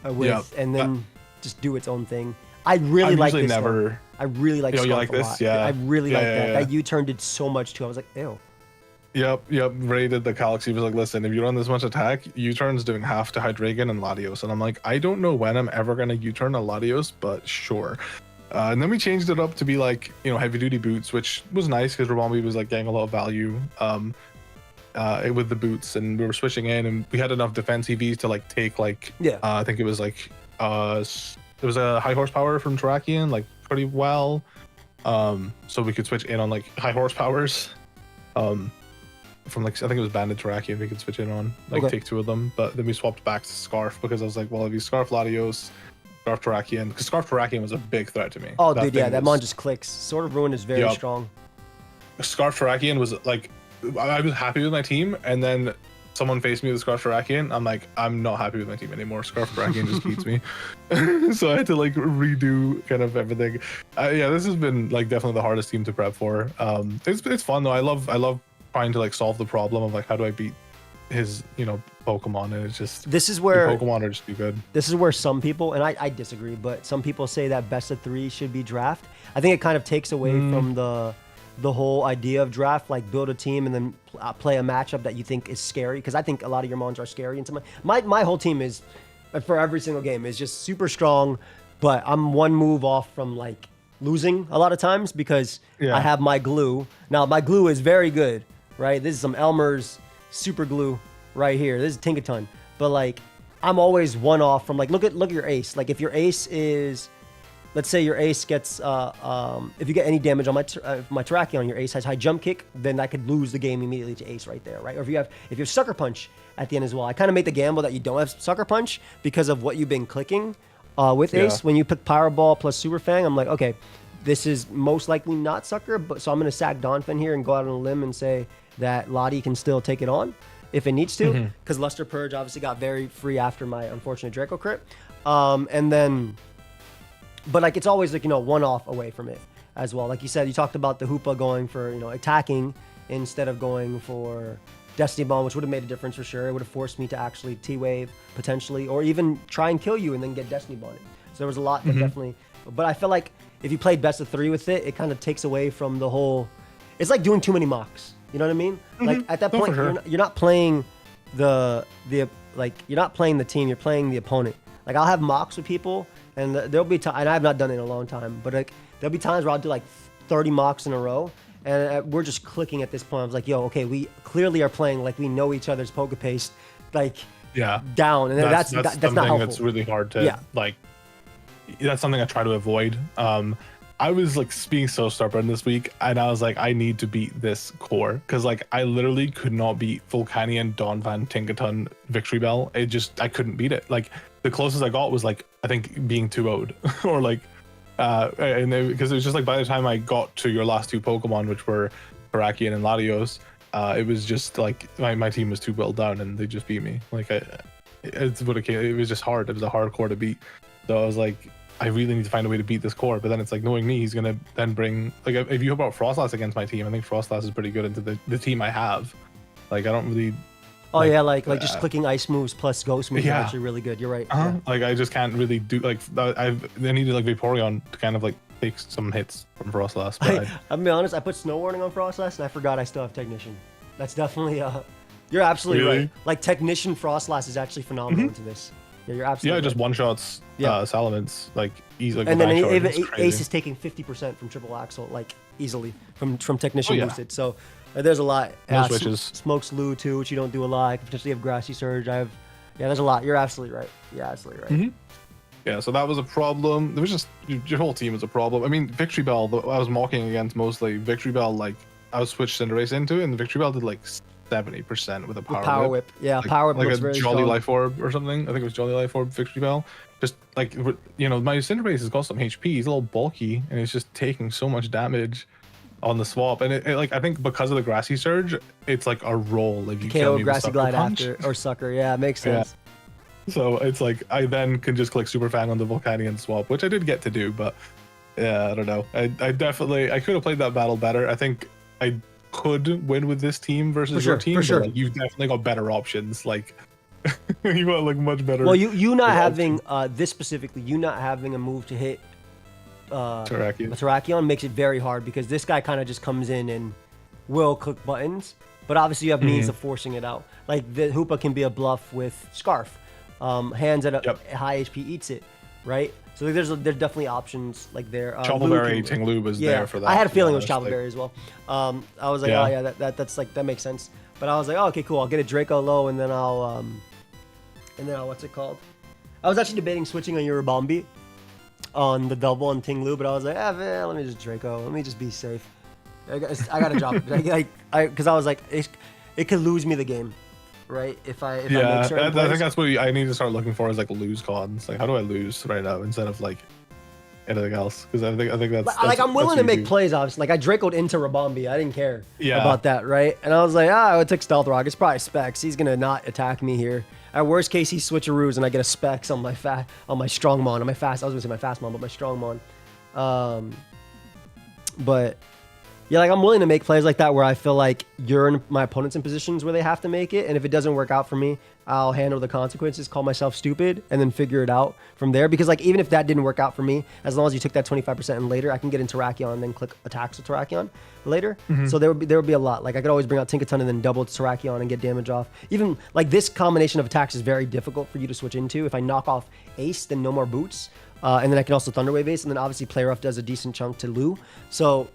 with and then just do its own thing. I really like this. I really like. You like this? Yeah. I really like that. That U-turn did so much too. I was like, ew. Yep. Ray did the calcs. He was like, listen, if you run this much attack, U-turn's doing half to Hydreigon and Latios. And I'm like, I don't know when I'm ever gonna U-turn a Latios, but sure. And then we changed it up to be like, you know, heavy duty boots, which was nice because Ramambi was like getting a lot of value with the boots, and we were switching in, and we had enough defense EVs to like take like I think it was like it was a high horsepower from Terrakion like pretty well, so we could switch in on like high horsepowers from like I think it was Banded Terrakion we could switch in on like take two of them, but then we swapped back to Scarf because I was like, well, if you Scarf Latios, Scarf Terrakion, because Scarf Terrakion was a big threat to me. Oh, dude, yeah, that mon just clicks. Sword of Ruin is very strong. Scarf Terrakion was like, I was happy with my team, and then someone faced me with Scarf Terrakion. I'm like, I'm not happy with my team anymore. Scarf Terrakion just beats me. So I had to like redo kind of everything. Yeah, this has been like definitely the hardest team to prep for. It's fun though. I love trying to like solve the problem of like how do I beat his, you know, Pokemon, and it's just Pokemon are just too good. This is where some people, and I disagree, but some people say that best of 3 should be draft. I think it kind of takes away from the whole idea of draft, like build a team and then play a matchup that you think is scary, because I think a lot of your mons are scary. And my whole team is, for every single game, is just super strong, but I'm one move off from like losing a lot of times because I have my glue. Now my glue is very good, right? This is some Elmer's super glue right here. This is Tinkaton, but like I'm always one off from like look at your ace. Like if your ace is, let's say your ace gets if you get any damage on my Terrakion, your ace has high jump kick, then I could lose the game immediately to ace right there, right? Or if you have sucker punch at the end as well. I kind of make the gamble that you don't have sucker punch because of what you've been clicking with ace. When you put Power Ball plus Super Fang, I'm like, okay, this is most likely not sucker, but so I'm gonna sack Donphin here and go out on a limb and say that Lottie can still take it on if it needs to, because Luster Purge obviously got very free after my unfortunate Draco crit. And then, but like it's always like, you know, one off away from it as well. Like you said, you talked about the Hoopa going for, you know, attacking instead of going for Destiny Bomb, which would have made a difference for sure. It would have forced me to actually T-Wave potentially, or even try and kill you and then get Destiny Bonded. So there was a lot that definitely, but I feel like if you played best of 3 with it, it kind of takes away from the whole, it's like doing too many mocks. You know what I mean? Like at that point, you're not playing you're not playing the team. You're playing the opponent. Like I'll have mocks with people, and there'll be time, and I have not done it in a long time, but like there'll be times where I'll do like 30 mocks in a row, and we're just clicking at this point. I was like, yo, okay, we clearly are playing like we know each other's Pokepaste, like down, and that's not helpful. That's really hard to like. That's something I try to avoid. I was like being so stubborn this week, and I was like, I need to beat this core, because like I literally could not beat Volcanion, Donphan, Tinkaton, Victory Bell. I couldn't beat it. Like the closest I got was like I think being 2-0'd or like because it was just like by the time I got to your last 2 Pokemon, which were Terrakion and Latios, it was just like my team was too well done and they just beat me. Like it was just hard. It was a hard core to beat. So I was like, I really need to find a way to beat this core. But then it's like, knowing me, he's gonna then bring, like, if you brought Frostlass against my team, I think Frostlass is pretty good into the team I have. Like I don't really. Oh like, yeah, like just clicking ice moves plus ghost moves are actually really good. You're right. Like I just can't really do like I needed like Vaporeon to kind of like take some hits from Frostlass. But I'll be honest, I put Snow Warning on Frostlass and I forgot I still have Technician. That's definitely you're absolutely right. Like Technician Frostlass is actually phenomenal into this. Yeah, you're absolutely Yeah, just right. one shots. Salamence like easily. And then even Ace is taking 50% from triple axle, like easily from technician boosted. So there's a lot. No switches. Smokes Lou too, which you don't do a lot. I could potentially have Grassy Surge. There's a lot. You're absolutely right. Yeah, so that was a problem. There was just your whole team was a problem. I mean, Victory Bell, I was mocking against mostly. Victory Bell, like I was switched Cinderace into, and the Victory Bell did like 70% with a power whip. Yeah, like, power whip like looks a very Jolly strong. Life Orb or something. I think it was Jolly Life Orb Victory Bell. Just like my Cinderace has got some HP. He's a little bulky, and he's just taking so much damage on the swap. And it like I think because of the Grassy Surge, it's like a roll if you kill me Grassy with Glide Punch. after or Sucker. Yeah, it makes sense. So it's like I then can just click Super Fang on the Volcanion swap, which I did get to do, but yeah, I don't know. I definitely could have played that battle better. I think I could win with this team versus your team, but like, you've definitely got better options. Like you got like much better. Well, you not having this specifically, you not having a move to hit Terrakion makes it very hard because this guy kind of just comes in and will click buttons, but obviously you have means of forcing it out. Like the Hoopa can be a bluff with Scarf. Hands at a high HP eats it, right? So there's definitely options like there. Choppleberry Tinglu was there for that. I had a feeling it was Choppleberry as well. I was like, oh yeah, that's like that makes sense. But I was like, oh, okay, cool. I'll get a Draco low, and then I'll what's it called? I was actually debating switching on Urabombi on the double on Tinglu, but I was like, man, let me just Draco. Let me just be safe. I gotta drop it. Because I was like, it could lose me the game. Right, if I make certain plays. I think that's what I need to start looking for is like lose cons. Like, how do I lose right now instead of like anything else? Because I think that's like I'm willing to make plays. Obviously, like I Draco'd into Rabombi. I didn't care about that, right? And I was like, I would take Stealth Rock. It's probably Specs. He's gonna not attack me here. At worst case, he switcheroos and I get a Specs on my strong mon, on my fast. I was gonna say my fast mon, but my strong mon. But yeah, like I'm willing to make plays like that where I feel like you're in my opponents in positions where they have to make it, and if it doesn't work out for me, I'll handle the consequences, call myself stupid, and then figure it out from there. Because like even if that didn't work out for me, as long as you took that 25% and later, I can get into Terrakion and then click attacks with Terrakion later. So there would be a lot. Like I could always bring out Tinkaton and then double Terrakion and get damage off. Even like this combination of attacks is very difficult for you to switch into. If I knock off Ace, then no more boots, and then I can also Thunderwave Ace, and then obviously Play Rough does a decent chunk to Lou. So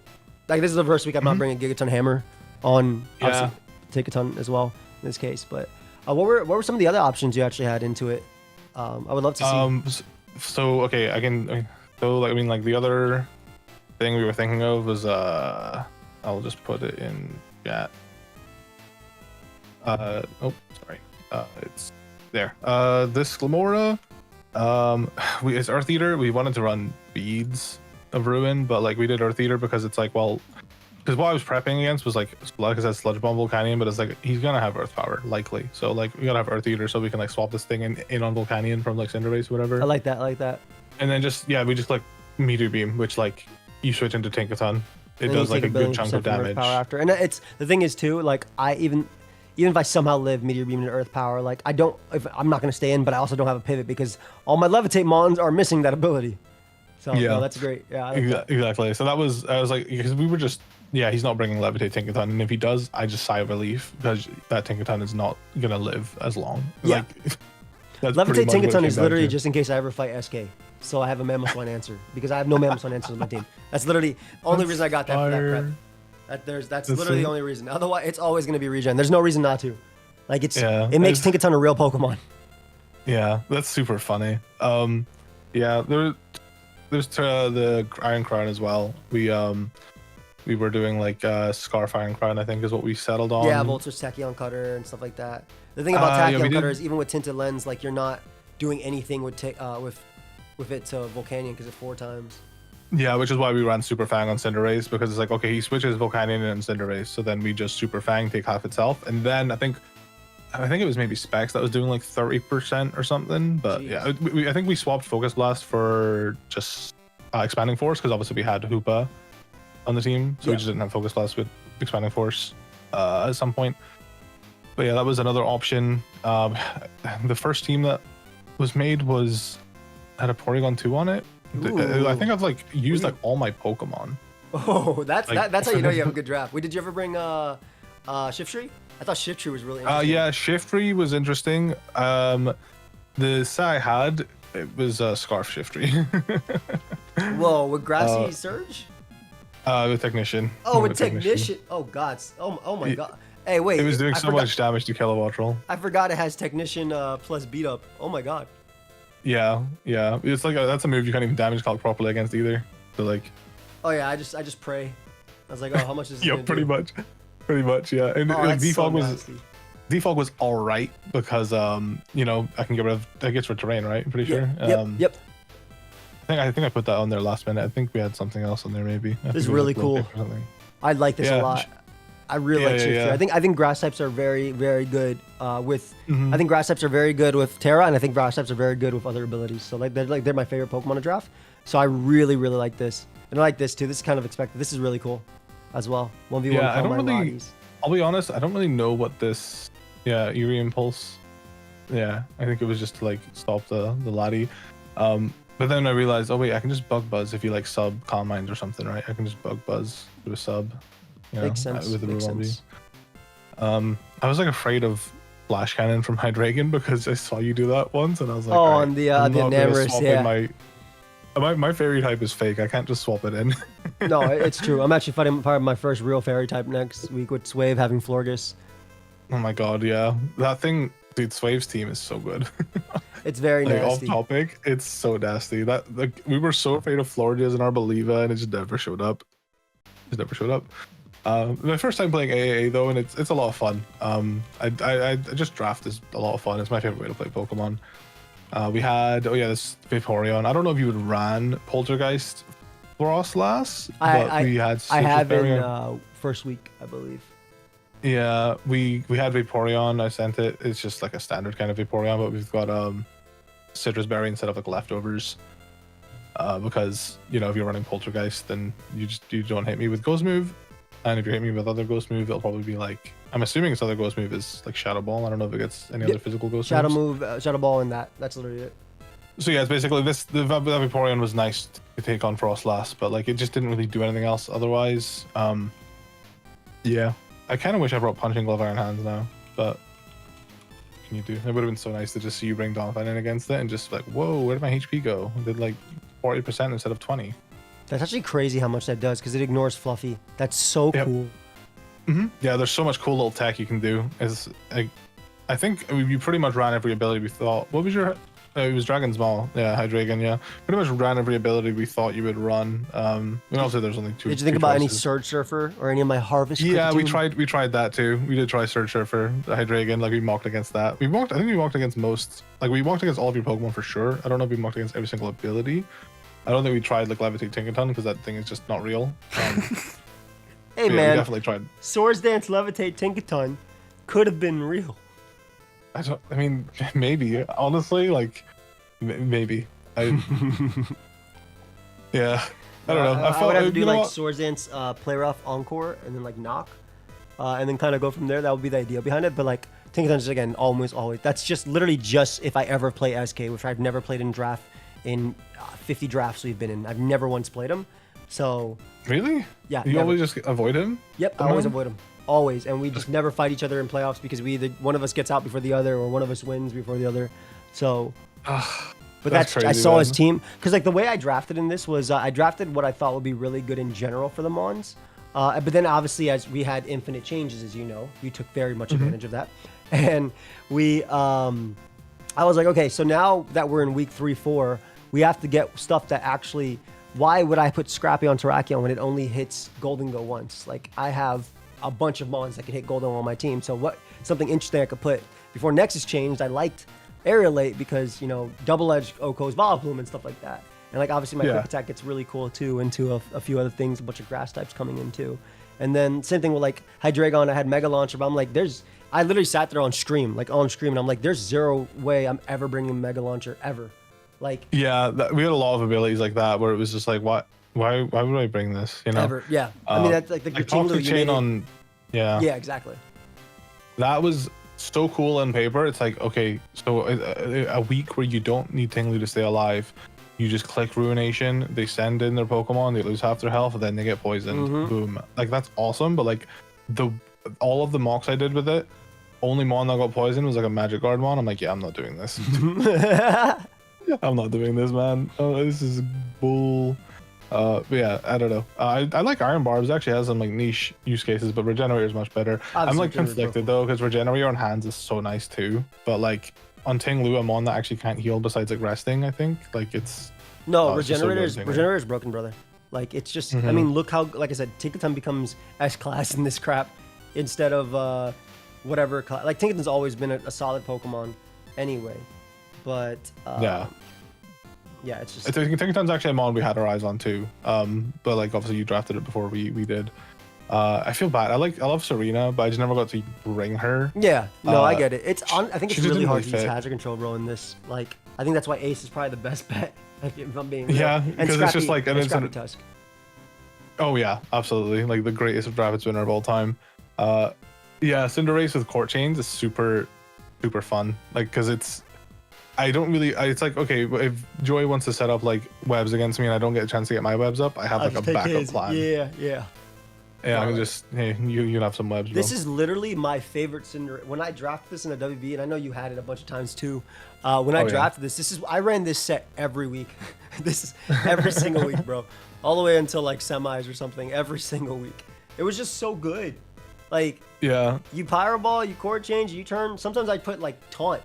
like this is the first week I'm not bringing Gigaton Hammer on. Tinkaton as well in this case. But what were some of the other options you actually had into it? I would love to see. So okay, I can. So like I mean, like the other thing we were thinking of was I'll just put it in chat. Oh, sorry. It's there. This Glamora. It's Earth Eater. We wanted to run beads of Ruin, but like we did Earth Eater because it's like, well, because what I was prepping against was like because that's Sludge Bomb Volcanion, but it's like he's gonna have Earth Power likely, so like we gotta have Earth Eater so we can like swap this thing in on Volcanion from like Cinderace or whatever. I like that. And then we just like Meteor Beam, which like you switch into Tinkaton, it does like a good chunk of damage. Power after, and it's the thing is too, like even if I somehow live Meteor Beam into Earth Power, like I'm not gonna stay in, but I also don't have a pivot because all my Levitate Mons are missing that ability. So no, that's great. Yeah, I like exactly. So I was like, because we were just, he's not bringing Levitate Tinkaton, and if he does, I just sigh of relief because that Tinkaton is not gonna live as long. Yeah. Like, Levitate Tinkaton is literally just in case I ever fight SK, so I have a Mammothswine answer because I have no Mammothswine answers on my team. That's literally the only reason I got that for that prep. That's literally the only reason. Otherwise, it's always gonna be regen. There's no reason not to. Like it makes Tinkaton a real Pokemon. Yeah, that's super funny. There's the Iron Crown as well. We were doing like Scarf Iron Crown, I think is what we settled on. Yeah, Voltor's Tachyon Cutter and stuff like that. The thing about Tachyon Cutter is even with Tinted Lens, like you're not doing anything with it to Volcanion because it's 4 times. Yeah, which is why we ran Super Fang on Cinderace, because it's like, okay, he switches Volcanion and Cinderace, so then we just Super Fang, take half itself, and then I think it was maybe Specs that was doing like 30% or something, but Jeez. I think we swapped Focus Blast for just Expanding Force, because obviously we had Hoopa on the team, so we just didn't have Focus Blast with Expanding Force at some point. But yeah, that was another option. The first team that was made had a Porygon 2 on it. I think I've like used like all my Pokemon. Oh, that's how you know you have a good draft. Wait, did you ever bring Shiftry? I thought Shiftry was really interesting. Yeah, Shiftry was interesting. The Sai I had, it was Scarf Shiftry. Whoa, with Grassy Surge? With Technician. Oh, with Technician. Oh, God. Oh my God. Hey, wait. It was doing so much damage to Kilowattrel. I forgot it has Technician plus beat up. Oh my God. Yeah. It's like that's a move you can't even damage calc properly against either. So like. Oh yeah, I just pray. I was like, oh, how much is this? Yeah, pretty much, yeah. And like, defog was all right because you know, I can get rid of, that gets rid of terrain, right? I'm pretty sure. Yep. I think I put that on there last minute. I think we had something else on there maybe. This is really cool. I like this a lot. I really like Shift. I think grass types are very, very good with. I think grass types are very good with Terra, and I think grass types are very good with other abilities. So they're my favorite Pokemon to draft. So I really, really like this, and I like this too. This is kind of expected. This is really cool, as well. 1v1. Yeah, I don't really. I'll be honest. I don't really know what this. Yeah, Eerie Impulse. Yeah, I think it was just to like stop the laddie. But then I realized, oh wait, I can just Bug Buzz if you like sub Calm Mind or something, right? I can just Bug Buzz with a sub. You know, makes sense. With the makes sense. I was like afraid of Flash Cannon from Hydreigon because I saw you do that once, and I was like, oh, on the Namorous, yeah. My fairy type is fake. I can't just swap it in. No, it's true. I'm actually fighting part of my first real fairy type next week with Swave having Florges. Oh my god, yeah. That thing, dude, Swave's team is so good. It's very nasty. Off topic, it's so nasty. That like we were so afraid of Florges in our Believer, and it just never showed up. My first time playing AAA though, and it's a lot of fun. I just draft is a lot of fun. It's my favorite way to play Pokemon. We had this Vaporeon. I don't know if you would ran Poltergeist Frostlass, but we had. I have in first week, I believe. Yeah, we had Vaporeon. I sent it. It's just like a standard kind of Vaporeon, but we've got Citrus Berry instead of like leftovers. Because you know if you're running Poltergeist, then you don't hit me with Ghost Move, and if you hit me with other Ghost Move, it'll probably be like, I'm assuming its other Ghost Move is like Shadow Ball. I don't know if it gets any other physical Ghost Shadow moves. Move, Shadow Ball, and that's literally it. So yeah, it's basically this. The Vaporeon was nice to take on Frostlass, but like it just didn't really do anything else otherwise. Yeah, I kind of wish I brought Punching Glove Iron Hands now, but what can you do? It would have been so nice to just see you bring Donphan in against it and just like, whoa, where did my HP go? I did like 40% instead of 20. That's actually crazy how much that does because it ignores Fluffy. That's so cool. Yeah, there's so much cool little tech you can do. I think you pretty much ran every ability we thought. What was your? It was Dragon's Maw. Yeah, Hydreigon. Yeah, pretty much ran every ability we thought you would run. And also there's only two. Did you think about any Surge Surfer or any of my Harvest? Yeah, we tried that too. We did try Surge Surfer, the Hydreigon. Like we mocked against that. I think we mocked against most. Like we mocked against all of your Pokemon for sure. I don't know if we mocked against every single ability. I don't think we tried like Levitate Tinkaton because that thing is just not real. Hey man, we definitely tried. Swords Dance Levitate Tinkaton could have been real. I mean, maybe. Honestly, like, maybe. Yeah. I don't know. I would have to do like Swords Dance, Play Rough, Encore, and then like Knock, and then kind of go from there. That would be the idea behind it. But like Tinkaton is again almost always. That's just literally just if I ever play SK, which I've never played in draft in 50 drafts we've been in. I've never once played him. So. Really? Yeah. You always just avoid him? Yep, I always avoid him. Always, and we just never fight each other in playoffs because we either one of us gets out before the other or one of us wins before the other. So, but that's crazy, I saw his team because like the way I drafted in this was I drafted what I thought would be really good in general for the Mons, but then obviously as we had infinite changes, as you know, you took very much advantage of that, and we I was like, okay, so now that we're in week 3-4, we have to get stuff that actually. Why would I put Scrappy on Terrakion when it only hits Golden Go once? Like I have a bunch of Mons that can hit Golden on my team. So something interesting I could put before Nexus changed. I liked Aerialate because Double Edge Oko's Vileplume and stuff like that. And like obviously my quick attack gets really cool too into a few other things, a bunch of grass types coming in too. And then same thing with like Hydreigon. I had Mega Launcher, but I'm like, I literally sat there on stream, and I'm like, there's zero way I'm ever bringing Mega Launcher ever. Like we had a lot of abilities like that where it was just like, why would I bring this? Ever, yeah. I mean that's like your team chain on, yeah, exactly. That was so cool on paper. It's like, okay, so a week where you don't need Tinglu to stay alive, you just click Ruination, they send in their Pokemon, they lose half their health, and then they get poisoned. Boom. Like that's awesome. But like all of the mocks I did with it only mon that got poisoned was like a Magic Guard mon. I'm like, yeah, I'm not doing this. I'm not doing this, man. Oh, this is bull. But yeah, I don't know. I like Iron Barbs. It actually has some like niche use cases, but Regenerator is much better. I'm like conflicted though, because Regenerator on hands is so nice too. But like on Ting Lu, I'm on that actually can't heal besides like resting. I think like it's Regenerator is broken, brother. Like it's just I mean, look how, like I said, Tinkaton becomes S class in this crap instead of whatever like Tinkaton's always been a solid Pokemon anyway, but yeah, it's just Tinkaton's actually a mon we had our eyes on too, but like obviously you drafted it before we did. I feel bad. I love Serena, but I just never got to bring her. Yeah, no, I get it. I think it's really hard to use Hazard Control, bro, in this. Like, I think that's why Ace is probably the best bet. Like, if I'm being real. Yeah, because it's just like an instant Tusk. Oh yeah, absolutely. Like the greatest Rabbits winner of all time. Yeah, Cinderace with Court Chains is super fun. Like, because it's like, okay, if Joy wants to set up like webs against me and I don't get a chance to get my webs up, I have like a backup plan. Yeah. Yeah, I can just, hey, you have some webs, bro. This is literally my favorite Cinderace. When I drafted this in a WB, and I know you had it a bunch of times too. When I drafted this, I ran this set every week. This is every single week, bro. All the way until like semis or something, every single week. It was just so good. Like, yeah, you Pyro Ball, you Core Change, you turn. Sometimes I'd put like Taunt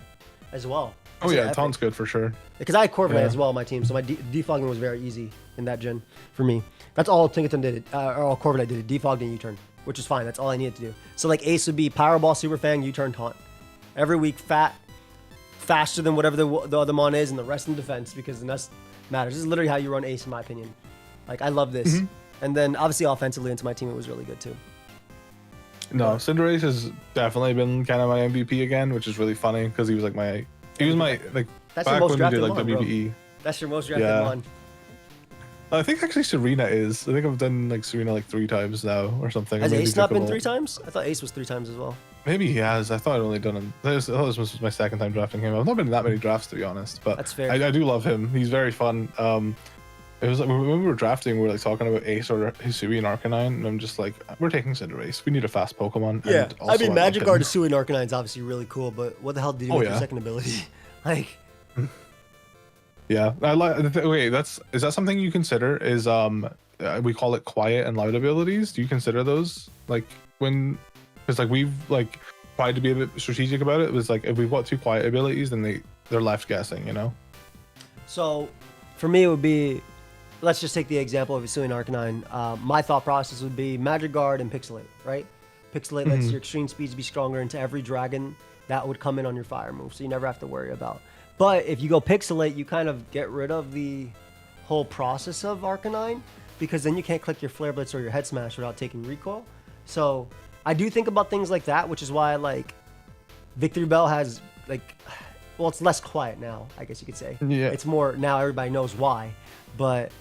as well. Oh yeah, Taunt's good for sure. Because I had Corviknight as well on my team, so my defogging was very easy in that gen for me. That's all Tinkaton did, or all Corviknight did, defogged and U-turn, which is fine. That's all I needed to do. So like Ace would be Pyro Ball, Super Fang, U-turn, Taunt. Every week, faster than whatever the other mon is, and the rest in defense, because the rest matters. This is literally how you run Ace, in my opinion. Like, I love this. And then obviously offensively into my team, it was really good too. No, Cinderace has definitely been kind of my MVP again, which is really funny because he was my like that's back your most when we drafted did like mon, WBE. bro. That's your most drafted mon. I think actually Serena is. I think I've done like Serena like 3 times now or something. Has Ace not been 3 times? I thought Ace was 3 times as well. Maybe he has. I thought I'd only done him. I thought this was my second time drafting him. I've not been in that many drafts to be honest, but that's fair. I do love him. He's very fun. It was like when we were drafting, we were like talking about Ace or Hisui and Arcanine, and I'm just like, we're taking Cinderace. We need a fast Pokemon. Yeah, and also I mean, Magic Guard, Hisui, and Arcanine is obviously really cool, but what the hell did you do with your second ability? Like, yeah, I like. Wait, is that something you consider? Is we call it quiet and loud abilities? Do you consider those like when? Because like we've like tried to be a bit strategic about it. It was like if we've got 2 quiet abilities, then they're left guessing, you know. So, for me, it would be. Let's just take the example of Hisui and Arcanine. My thought process would be Magic Guard and Pixelate, right? Pixelate lets your extreme speeds be stronger into every dragon that would come in on your fire move, so you never have to worry about. But if you go Pixelate, you kind of get rid of the whole process of Arcanine, because then you can't click your Flare Blitz or your Head Smash without taking recoil. So I do think about things like that, which is why like Victory Bell has like, well, it's less quiet now, I guess you could say. Yeah. It's more, now everybody knows why. But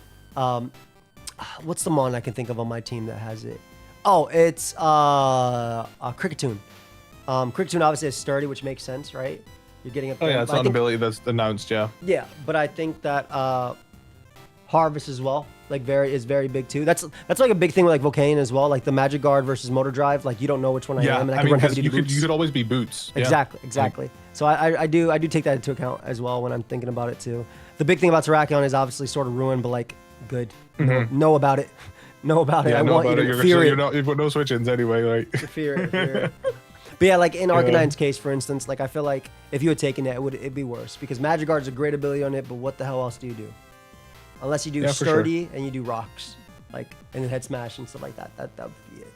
what's the mon I can think of on my team that has it? Oh, it's Kricketune. Kricketune obviously has Sturdy, which makes sense, right? You're getting up there. Oh yeah, it's not an ability that's announced, yeah. Yeah, but I think that Harvest as well, like is very big too. That's like a big thing with like Volcane as well, like the Magic Guard versus Motor Drive. Like you don't know which one I am, and I can run heavy duty boots. You could always be boots. Exactly. Like, so I do take that into account as well when I'm thinking about it too. The big thing about Terrakion is obviously sort of ruin, but like good. Know about it. Know about it. I want you to fear it. You've got no switch-ins anyway, right? Fear it. But yeah, like in Arcanine's case, for instance, like I feel like if you had taken it, it'd be worse because Magic Guard's a great ability on it, but what the hell else do you do? Unless you do Sturdy and you do Rocks, like and then Head Smash and stuff like that. That would be it.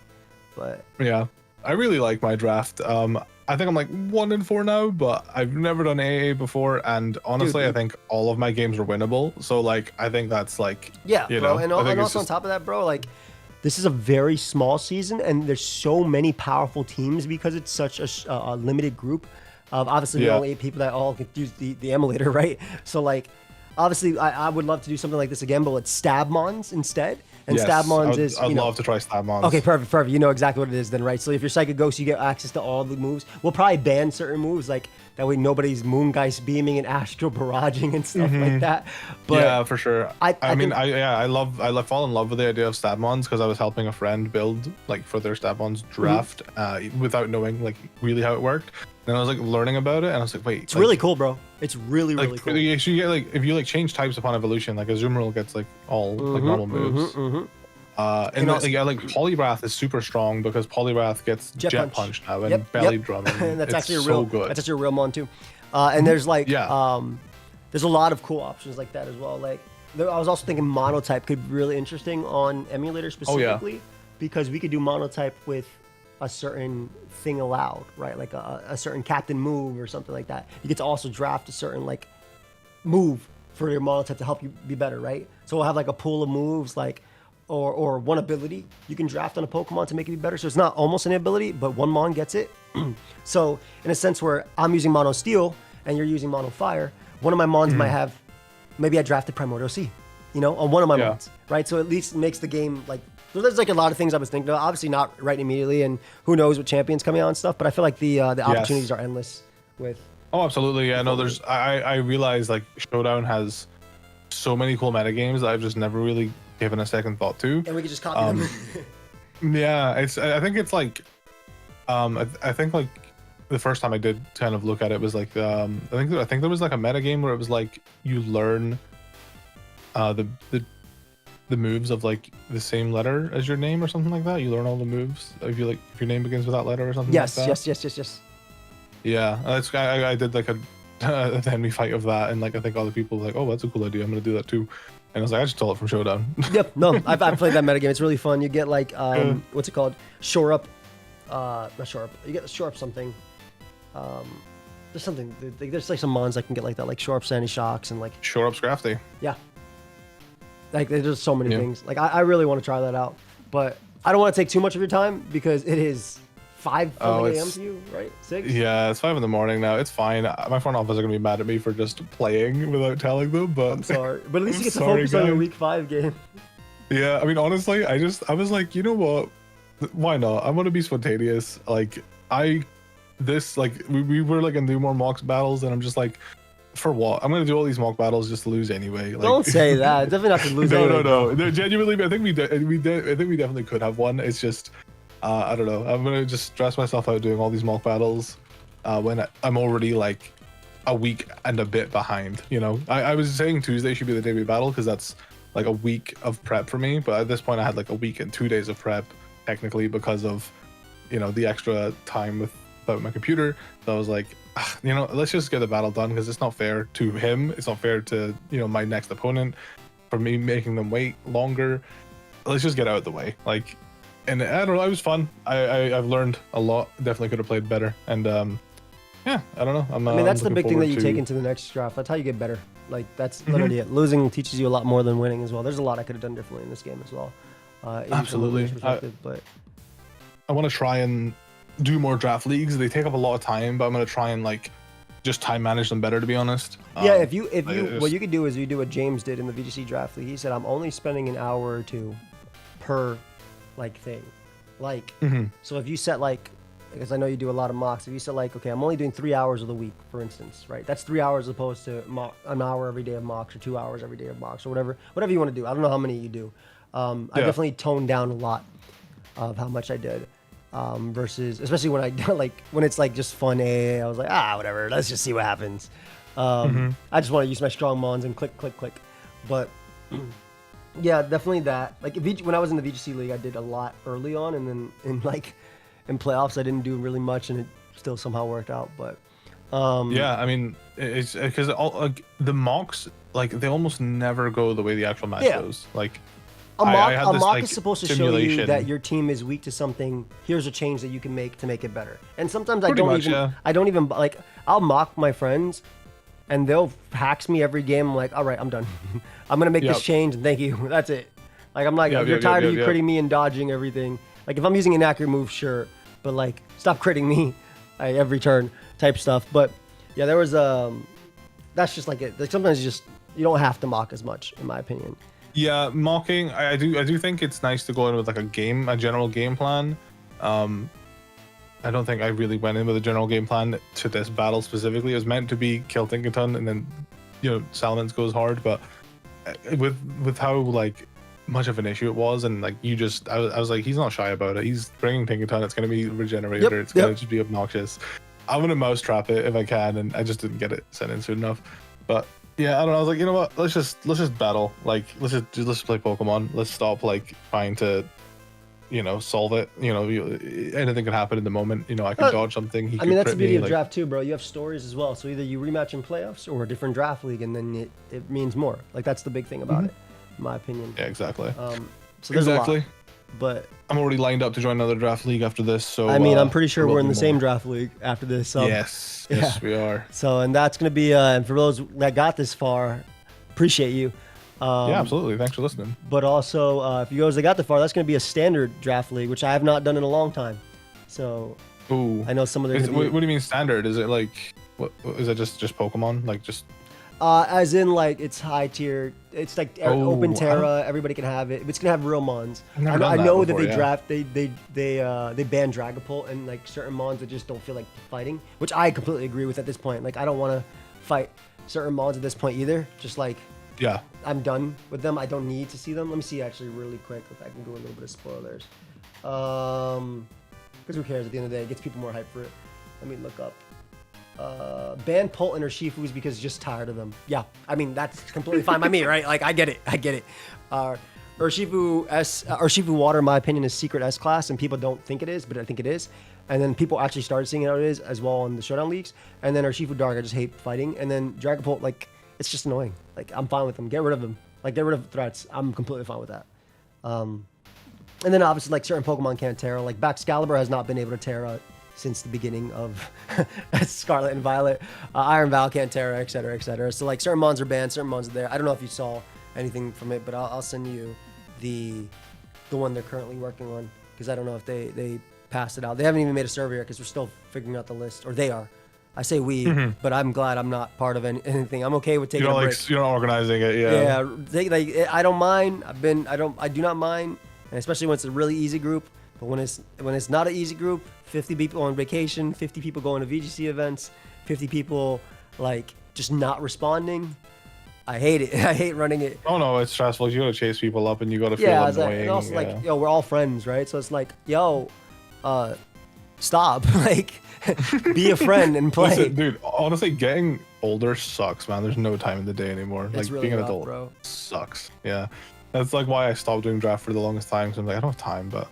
But yeah, I really like my draft. I think I'm like 1-4 now, but I've never done AA before, and honestly, I think all of my games are winnable. So like, I think that's like bro. And also on top of that, bro, like this is a very small season, and there's so many powerful teams because it's such a limited group of obviously only 8 people that all can use the emulator, right? So like, Obviously, I would love to do something like this again, but with Stabmons instead. And Yes, Stabmons is, I'd love to try Stabmons. Okay, perfect. You know exactly what it is then, right? So if you're Psychic Ghost, you get access to all the moves. We'll probably ban certain moves, like that way nobody's Moongeist beaming and Astral Barraging and stuff like that. But yeah, for sure. I fall in love with the idea of Stabmons because I was helping a friend build like for their Stabmons draft without knowing like really how it worked. And I was like learning about it, and I was like, wait, it's really cool, bro. It's really cool. So you get like if you like change types upon evolution, like Azumarill gets like all like normal moves. And also, like Poliwrath is super strong because Poliwrath gets Jet Punch now and Belly Drum. And that's actually so real good. That's actually a real mon too. And there's like there's a lot of cool options like that as well. Like I was also thinking Monotype could be really interesting on emulator specifically because we could do Monotype with a certain thing allowed, right? Like a certain captain move or something like that. You get to also draft a certain like move for your Monotype to help you be better, right? So we'll have like a pool of moves like or one ability you can draft on a Pokemon to make it be better. So it's not almost an ability, but one Mon gets it. So in a sense where I'm using Mono Steel and you're using Mono Fire, one of my Mons might have, maybe I drafted Primordial Sea, on one of my Mons, right? So at least it makes the game like, there's like a lot of things I was thinking of. Obviously not right immediately, and who knows what champions coming out and stuff, but I feel like the opportunities are endless with. Oh, absolutely. Yeah, no, I realize like Showdown has so many cool metagames that I've just never really given a second thought to. And we could just copy them. Yeah, I think it's like, I think like the first time I did kind of look at it was like, I think there was like a metagame where it was like you learn the moves of like the same letter as your name or something like that. You learn all the moves if your name begins with that letter or something like that. Yes. Yeah, I did like a enemy fight of that, and like I think all the people were like, oh, that's a cool idea, I'm gonna do that too. And I was like, I just stole it from Showdown. Yep, no, I've played that metagame. It's really fun. You get like what's it called? Shore up, not shore up. You get shore up something. There's something. There's like some mons that can get like that, like shore up Sandy Shocks and like Shore up Scrafty. Yeah. Like there's just so many things. Like I really want to try that out, but I don't want to take too much of your time because it is 5 a.m. to you, right? 6? Yeah, it's 5 in the morning now. It's fine. My front office are gonna be mad at me for just playing without telling them, but I'm sorry. But at least you get to focus on your week 5 game. Yeah, I mean, honestly, I was like, you know what? Why not? I'm gonna be spontaneous. Like we were like gonna do more mock battles, and I'm just like, for what? I'm gonna do all these mock battles just to lose anyway. Like, don't say that. Definitely not to lose. No. Genuinely, I think we definitely could have one. It's just, I don't know. I'm gonna just stress myself out doing all these mock battles when I'm already like a week and a bit behind. I was saying Tuesday should be the day we battle because that's like a week of prep for me. But at this point, I had like a week and 2 days of prep technically because of the extra time without my computer. So I was like, let's just get the battle done because it's not fair to him. It's not fair to, my next opponent for me making them wait longer. Let's just get out of the way. Like, and I don't know, it was fun. I've learned a lot. Definitely could have played better. And yeah, I don't know. I mean, that's the big thing that you take into the next draft. That's how you get better. Like, that's literally it. Losing teaches you a lot more than winning as well. There's a lot I could have done differently in this game as well. Absolutely. But I want to try and do more draft leagues. They take up a lot of time, but I'm gonna try and like just time manage them better, to be honest. Yeah, if you what you could do is you do what James did in the VGC draft league. He said, I'm only spending an hour or two per like thing. Like so if you set like, because I know you do a lot of mocks, if you set like, okay, I'm only doing 3 hours of the week, for instance, right? That's 3 hours as opposed to an hour every day of mocks or 2 hours every day of mocks or whatever you want to do. I don't know how many you do. I definitely toned down a lot of how much I did. Versus, especially when I like when it's like just fun AA, I was like, whatever, let's just see what happens. I just want to use my strong mons and click. But yeah, definitely that. Like when I was in the VGC league, I did a lot early on, and then in playoffs, I didn't do really much, and it still somehow worked out. But yeah, I mean, it's because all like the mocks, like they almost never go the way the actual match goes. Like. A mock is supposed to show you that your team is weak to something. Here's a change that you can make to make it better. And sometimes I don't even like, I'll mock my friends and they'll hacks me every game. I'm like, all right, I'm done. I'm going to make this change and thank you. That's it. Like, I'm like, you're tired of you critting me and dodging everything. Like, if I'm using an accurate move, sure. But like, stop critting me every turn type stuff. But yeah, there was, that's just like it. Like sometimes you just, you don't have to mock as much, in my opinion. Yeah, mocking. I do think it's nice to go in with like a general game plan. I don't think I really went in with a general game plan to this battle specifically. It was meant to be kill Tinkaton and then, Salamence goes hard, but with how like much of an issue it was, and like I was like, he's not shy about it. He's bringing Tinkaton. It's gonna be regenerator. It's gonna just be obnoxious. I'm gonna mousetrap it if I can, and I just didn't get it sent in soon enough. But yeah, I don't know. I was like, you know what? Let's just battle. Like let's play Pokemon. Let's stop like trying to solve it. Anything could happen in the moment. I could dodge something. I mean, that's the beauty of draft too, bro. You have stories as well. So either you rematch in playoffs or a different draft league, and then it means more. Like that's the big thing about it, in my opinion. Yeah, exactly. So there's a lot, but I'm already lined up to join another draft league after this. So I mean, I'm pretty sure we're in the same draft league after this. So yes, we are. So and that's gonna be and for those that got this far, appreciate you. Yeah, absolutely. Thanks for listening. But also, if you guys that got the far, that's going to be a standard draft league, which I have not done in a long time. So, I know some of them. What do you mean standard? Is it like, what is it? Just Pokemon? Like just? As in like it's high tier. It's like open Terra. Everybody can have it. It's gonna have real mons. I know that they draft. They ban Dragapult and like certain mons that just don't feel like fighting, which I completely agree with at this point. Like I don't want to fight certain mons at this point either. Just like. Yeah. I'm done with them. I don't need to see them. Let me see actually really quick if I can do a little bit of spoilers. Because who cares at the end of the day? It gets people more hyped for it. Let me look up. Ban Polton or Shifu's because just tired of them. Yeah, I mean, that's completely fine by me, right? Like, I get it. Urshifu Water, in my opinion, is secret S class, and people don't think it is, but I think it is. And then people actually started seeing how it is as well in the Showdown Leagues. And then Urshifu Dark, I just hate fighting. And then Dragapult, like, it's just annoying. Like, I'm fine with them. Get rid of them. Like, get rid of threats. I'm completely fine with that. And then obviously, like, certain Pokemon can't Terra. Like, Excalibur has not been able to Terra since the beginning of Scarlet and Violet. Iron Val can't Terra, et cetera, et cetera. So, like, certain mons are banned, certain mons are there. I don't know if you saw anything from it, but I'll send you the one they're currently working on, because I don't know if they passed it out. They haven't even made a server yet because we're still figuring out the list, or they are. I say we, but I'm glad I'm not part of anything. I'm okay with taking a break. You're not organizing it, yeah. Yeah, I don't mind. I do not mind, and especially when it's a really easy group. But when it's not an easy group, 50 people on vacation, 50 people going to VGC events, 50 people like just not responding. I hate it. I hate running it. Oh no, it's stressful. You gotta chase people up, and you gotta feel annoying. Like, and also like, yo, we're all friends, right? So it's like, yo, stop. Like, be a friend and play. Listen, dude, honestly, getting older sucks, man. There's no time in the day anymore. It's like really being an rough, adult bro. Sucks. Yeah, that's like why I stopped doing draft for the longest time. Because I'm like, I don't have time, but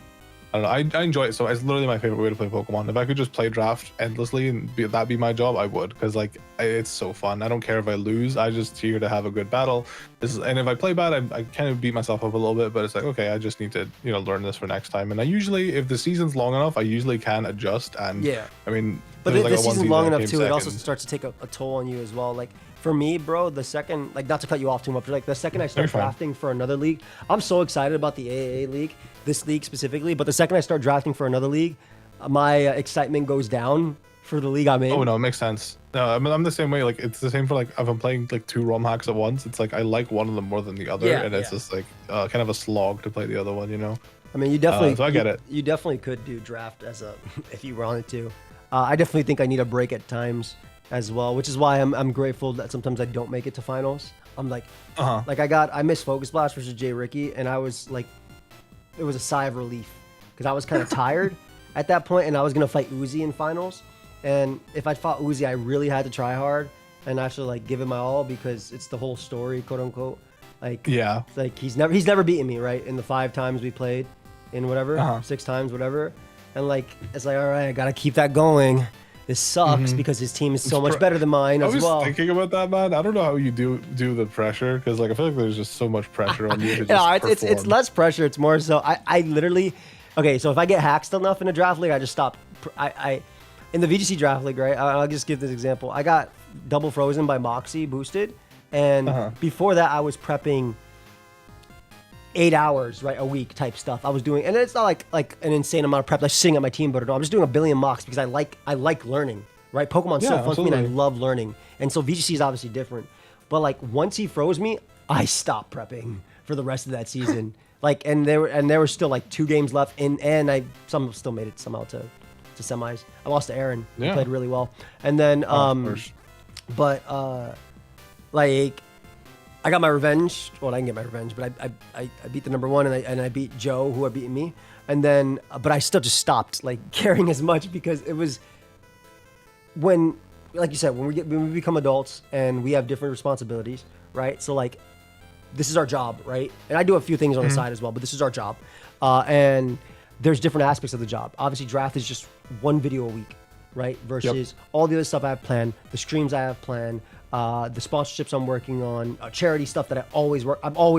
I don't know. I enjoy it. So it's literally my favorite way to play Pokemon. If I could just play draft endlessly and that be my job, I would. Because like it's so fun. I don't care if I lose. I just here to have a good battle. And if I play bad, I kind of beat myself up a little bit. But it's like, okay, I just need to learn this for next time. And I usually, if the season's long enough, I usually can adjust. And yeah, I mean, but this season's long enough too. It also starts to take a toll on you as well. Like for me, bro, the second, like not to cut you off too much, but like the second I start drafting for another league, I'm so excited about the AAA league, this league specifically. But the second I start drafting for another league, my excitement goes down for the league I'm in. Oh no, it makes sense. I'm the same way. Like it's the same for like if I'm playing like 2 ROM hacks at once. It's like I like one of them more than the other, and it's just like kind of a slog to play the other one. I mean, you definitely. So I get it. You definitely could do draft as a if you wanted to. I definitely think I need a break at times as well, which is why I'm grateful that sometimes I don't make it to finals. I'm like, like I missed Focus Blast versus Jay Ricky, and I was like, it was a sigh of relief because I was kind of tired at that point, and I was gonna fight Uzi in finals. And if I fought Uzi, I really had to try hard and actually like give it my all because it's the whole story, quote unquote. Like like he's never beaten me, right? In the 5 times we played, in whatever 6 times, whatever. And like it's like, all right, I gotta keep that going. This sucks because his team is so much better than mine as well. I was thinking about that, man. I don't know how you do the pressure because like I feel like there's just so much pressure on you to just it's less pressure. It's more so I literally so if I get hacked enough in a draft league, I just stop. I in the VGC draft league, right? I'll just give this example. I got double frozen by Moxie boosted, and before that, I was prepping 8 hours, right, a week type stuff. I was doing, and it's not like an insane amount of prep, like sitting at my team, but no, I'm just doing a billion mocks because I like learning, right? Pokemon's so fun to me, and I love learning, and so VGC is obviously different. But like once he froze me, I stopped prepping for the rest of that season. Like, and there were still like 2 games left, and I still made it somehow to semis. I lost to Aaron. He played really well, and then like I got my revenge. Well, I didn't get my revenge, but I beat the number 1, and I beat Joe, who had beaten me, and then but I still just stopped like caring as much because it was when, like you said, when we become adults and we have different responsibilities, right? So like, this is our job, right? And I do a few things on the side as well, but this is our job. And there's different aspects of the job. Obviously, draft is just 1 video a week, right? Versus all the other stuff I have planned, the streams I have planned, the sponsorships I'm working on, charity stuff that I'm always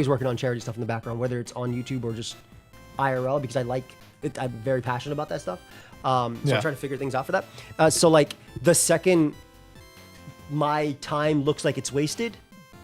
working on charity stuff in the background, whether it's on YouTube or just IRL, because I like it. I'm very passionate about that stuff. So I'm trying to figure things out for that. So like the second my time looks like it's wasted,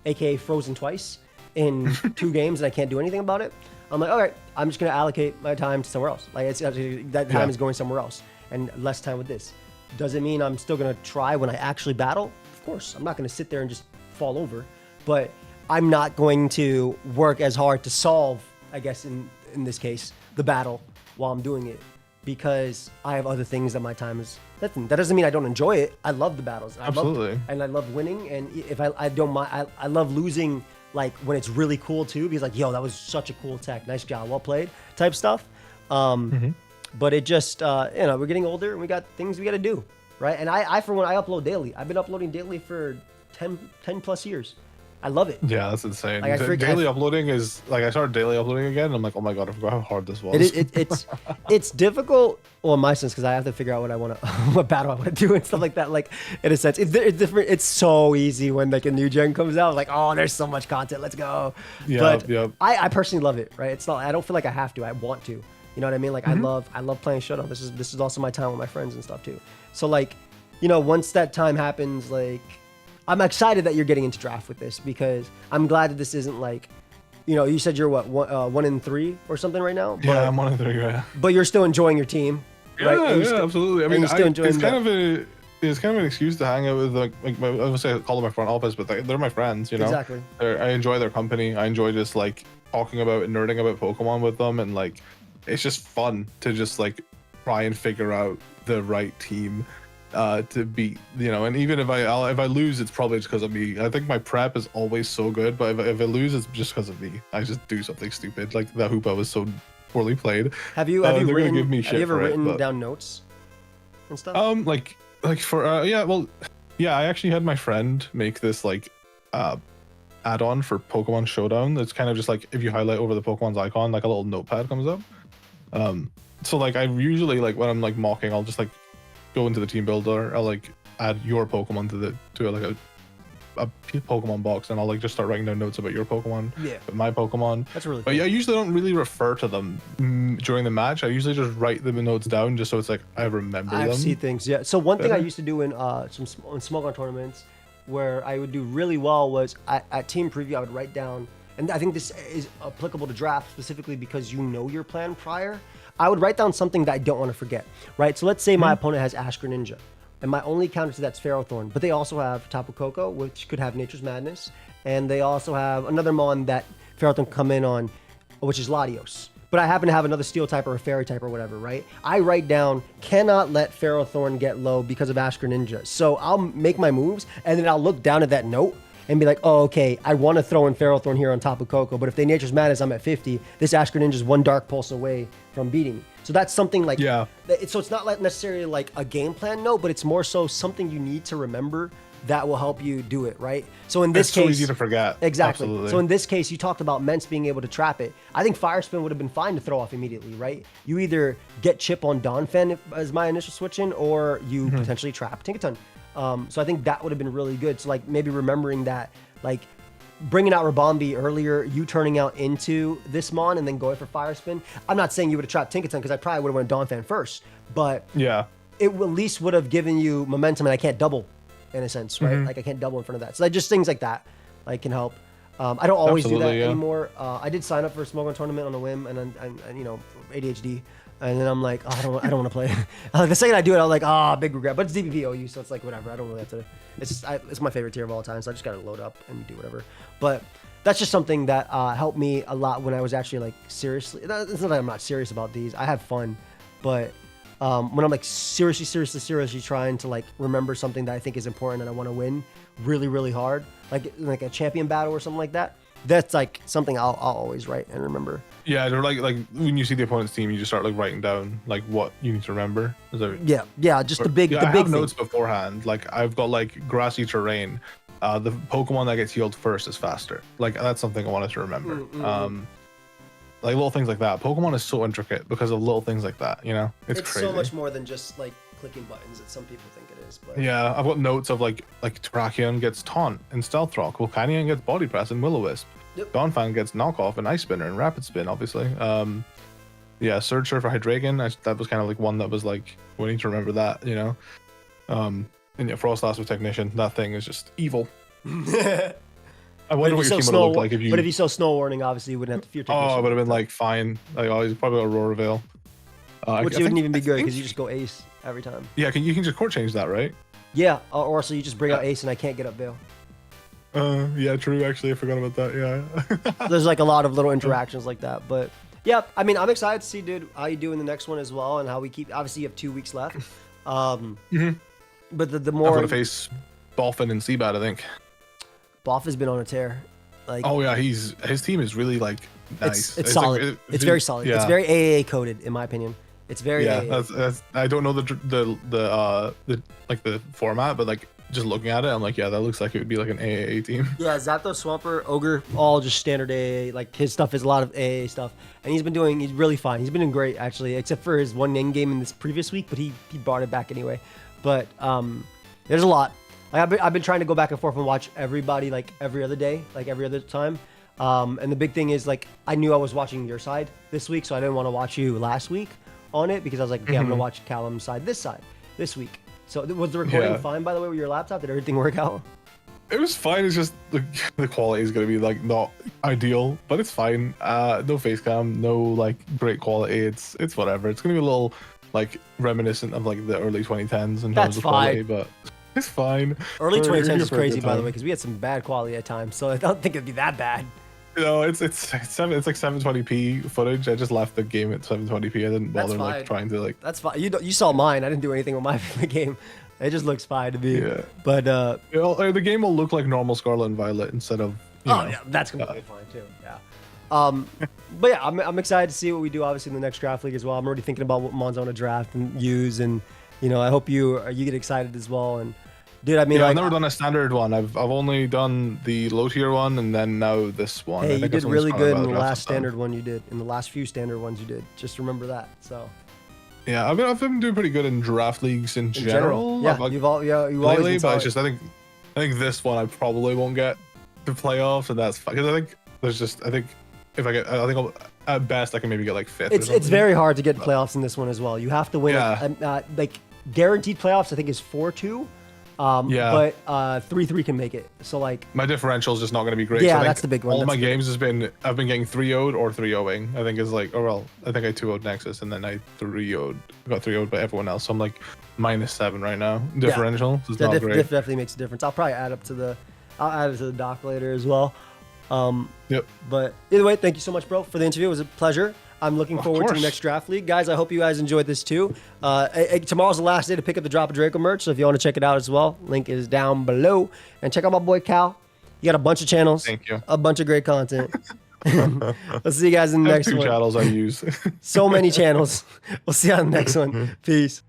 aka frozen twice in 2 games and I can't do anything about it, I'm like, all right, I'm just going to allocate my time to somewhere else. Like that time is going somewhere else and less time with this. Does it mean I'm still going to try when I actually battle? Of course, I'm not going to sit there and just fall over, but I'm not going to work as hard to solve, I guess in this case, the battle while I'm doing it, because I have other things that my time is. That doesn't mean I don't enjoy it. I love the battles. Absolutely. And I love winning. And if I don't mind, I love losing, like when it's really cool too, because like, yo, that was such a cool tech. Nice job. Well played type stuff. But it just, we're getting older and we got things we got to do. Right. And I for one, I upload daily. I've been uploading daily for 10 plus years. I love it. Yeah, that's insane. Like, daily uploading is like, I started daily uploading again. And I'm like, oh my God, I forgot how hard this was. It's difficult. Well, in my sense, because I have to figure out what battle I want to do and stuff like that. Like in a sense, it's different. It's so easy when like a new gen comes out. Like, oh, there's so much content. Let's go. I personally love it. Right. It's not. I don't feel like I have to. I want to. You know what I mean? Like I love playing Showdown. This is also my time with my friends and stuff too. So like, once that time happens, like, I'm excited that you're getting into draft with this, because I'm glad that this isn't like, you said you're what, 1 in 3 or something right now? But, yeah, I'm 1 in 3, right? But you're still enjoying your team, right? Yeah, absolutely. I mean, it's kind of an excuse to hang out with, like I would say, call them my front office, but they're my friends, Exactly. I enjoy their company. I enjoy just like talking about and nerding about Pokemon with them, and like, it's just fun to just like try and figure out the right team to beat, and even if I lose, it's probably just because of me. I think my prep is always so good, but if I lose, it's just because of me. I just do something stupid, like that Hoopa was so poorly played. Have you ever written down notes and stuff? I actually had my friend make this like add-on for Pokemon Showdown. It's kind of just like if you highlight over the Pokemon's icon, like a little notepad comes up. So like I usually, like when I'm like mocking, I'll just like go into the team builder. I'll like add your Pokemon to like a Pokemon box, and I'll like just start writing down notes about your Pokemon, my Pokemon. That's really cool. But yeah, I usually don't really refer to them during the match. I usually just write the notes down just so it's like I remember them. I see things. Yeah. So one thing I used to do in some Smogon tournaments where I would do really well was at team preview, I would write down, and I think this is applicable to draft specifically because you know your plan prior. I would write down something that I don't want to forget, right? So let's say my opponent has Ash Greninja, and my only counter to that's Ferrothorn, but they also have Tapu Koko, which could have Nature's Madness, and they also have another Mon that Ferrothorn can come in on, which is Latios. But I happen to have another Steel type or a Fairy type or whatever, right? I write down, cannot let Ferrothorn get low because of Ash Greninja. So I'll make my moves, and then I'll look down at that note, and be like, oh, okay, I want to throw in Ferrothorn here on top of Coco, but if they Nature's Madness, I'm at 50. This Ash Greninja is 1 Dark Pulse away from beating me. So that's something like, so it's not like necessarily like a game plan note, but it's more so something you need to remember that will help you do it, right? So in this case, it's so easy to forget. Exactly. Absolutely. So in this case, you talked about Mence being able to trap it. I think Fire Spin would have been fine to throw off immediately, right? You either get Chip on Donphan as my initial switch in, or you potentially trap Tinkaton. So I think that would have been really good. So like maybe remembering that, like bringing out Rabombi earlier, you turning out into this Mon and then going for Fire Spin. I'm not saying you would have trapped Tinkaton because I probably would have went Donphan first, but it at least would have given you momentum, and I can't double in a sense, right? Like I can't double in front of that. So like, just things like that like can help. I don't always do that anymore. I did sign up for a Smogon tournament on a whim, and ADHD. And then I'm like, oh, I don't want to play. The second I do it, I'm like, big regret. But it's DPP OU, so it's like whatever. I don't really have to. It's my favorite tier of all time, so I just gotta load up and do whatever. But that's just something that helped me a lot when I was actually like seriously. It's not that I'm not serious about these. I have fun, but when I'm like seriously trying to like remember something that I think is important and I want to win really, really hard, like a champion battle or something like that. That's like something I'll always write and remember. Yeah, they're like when you see the opponent's team, you just start like writing down like what you need to remember. Is that, yeah, just the big I have thing. notes beforehand. Like I've got like grassy terrain. The Pokemon that gets healed first is faster. Like that's something I wanted to remember. Like little things like that. Pokemon is so intricate because of little things like that. You know, it's crazy. So much more than just like clicking buttons that some people think it is. But yeah, I've got notes of like Terrakion gets Taunt and Stealth Rock. Volcanion gets Body Press and Will-O-Wisp. Yep. Donphan gets Knockoff and Ice Spinner and Rapid Spin, obviously. Yeah, Surge Surfer Hydreigon. That was kind of like one that was like we need to remember that, you know. And yeah, Frostlass with Technician. That thing is just evil. I wonder what your team would look like if you. But if you saw Snow Warning, obviously you wouldn't have to fear Technician. Oh, it would have been like fine. Like oh, he's probably got Aurora Veil. Which wouldn't even be good because you just go Ace every time. Yeah, you can just court change that, right? Yeah, or so you just bring out Ace and I can't get up Veil. Yeah, true. Actually, I forgot about that. Yeah. There's like a lot of little interactions like that, but yeah, I mean, I'm excited to see, dude, how you do in the next one as well, and how we keep. Obviously, you have 2 weeks left. But the more I'm gonna face Dolphin and Seabat, I think. Boff has been on a tear. Like, oh yeah, his team is really like nice. It's solid. Like, it's very solid. Yeah. It's very AAA coded, in my opinion. It's very that's I don't know the like the format, but like just looking at it, I'm like, yeah, that looks like it would be like an AAA team. Yeah, Zapdos, Swampert, Ogre, all just standard AA. Like his stuff is a lot of AA stuff, and he's really fine. He's been doing great actually, except for his one in game in this previous week, but he brought it back anyway. But there's a lot. Like, I've been trying to go back and forth and watch everybody like every other day, like every other time. And the big thing is like I knew I was watching your side this week, so I didn't want to watch you last week on it because I was like, okay, I'm gonna watch Callum's side this week. So was the recording fine, by the way, with your laptop? Did everything work out? It was fine. It's just the quality is gonna be like not ideal, but it's fine. No face cam, no like great quality. It's whatever. It's gonna be a little like reminiscent of like the early 2010s in terms of quality, but it's fine. Early 2010s is crazy, by the way, because we had some bad quality at times, so I don't think it'd be that bad. You know, it's like 720p footage. I just left the game at 720p. I didn't bother like trying to like. That's fine. You saw mine. I didn't do anything with my game. It just looks fine to me. Yeah. But you know, the game will look like normal Scarlet and Violet instead of. Yeah, that's completely fine too. Yeah. But yeah, I'm excited to see what we do. Obviously in the next draft league as well. I'm already thinking about what mons I want to draft and use, and you know, I hope you get excited as well. And dude, I mean, I've never done a standard one. I've only done the low tier one, and then now this one. Hey, you did really good in the last standard one you did. In the last few standard ones you did. Just remember that. So. Yeah, I've been doing pretty good in draft leagues in general. Yeah, like, you've always but it's just I think this one I probably won't get to playoffs, and that's fine because I think if I get at best I can maybe get like fifth. It's very hard to get playoffs in this one as well. You have to win. Yeah. Like guaranteed playoffs, I think is 4-2. But 3-3 can make it. So like my differential is just not going to be great. Yeah, so that's the big one. All my games I've been getting 3-0'd or 3-0'ing. I think is like, I think I 2-0'd Nexus and then I got 3-0'd by everyone else. So I'm like -7 right now. Differential. So it's not great. Definitely makes a difference. I'll probably add it to the doc later as well. Yep. But either way, thank you so much, bro, for the interview. It was a pleasure. I'm looking forward to the next draft league. Guys, I hope you guys enjoyed this too. Tomorrow's the last day to pick up the Drop of Draco merch, so if you want to check it out as well, link is down below. And check out my boy Cal. You got a bunch of channels. Thank you. A bunch of great content. Let's see you guys in the next one. 2 channels I use. So many channels. We'll see you on the next one. Peace.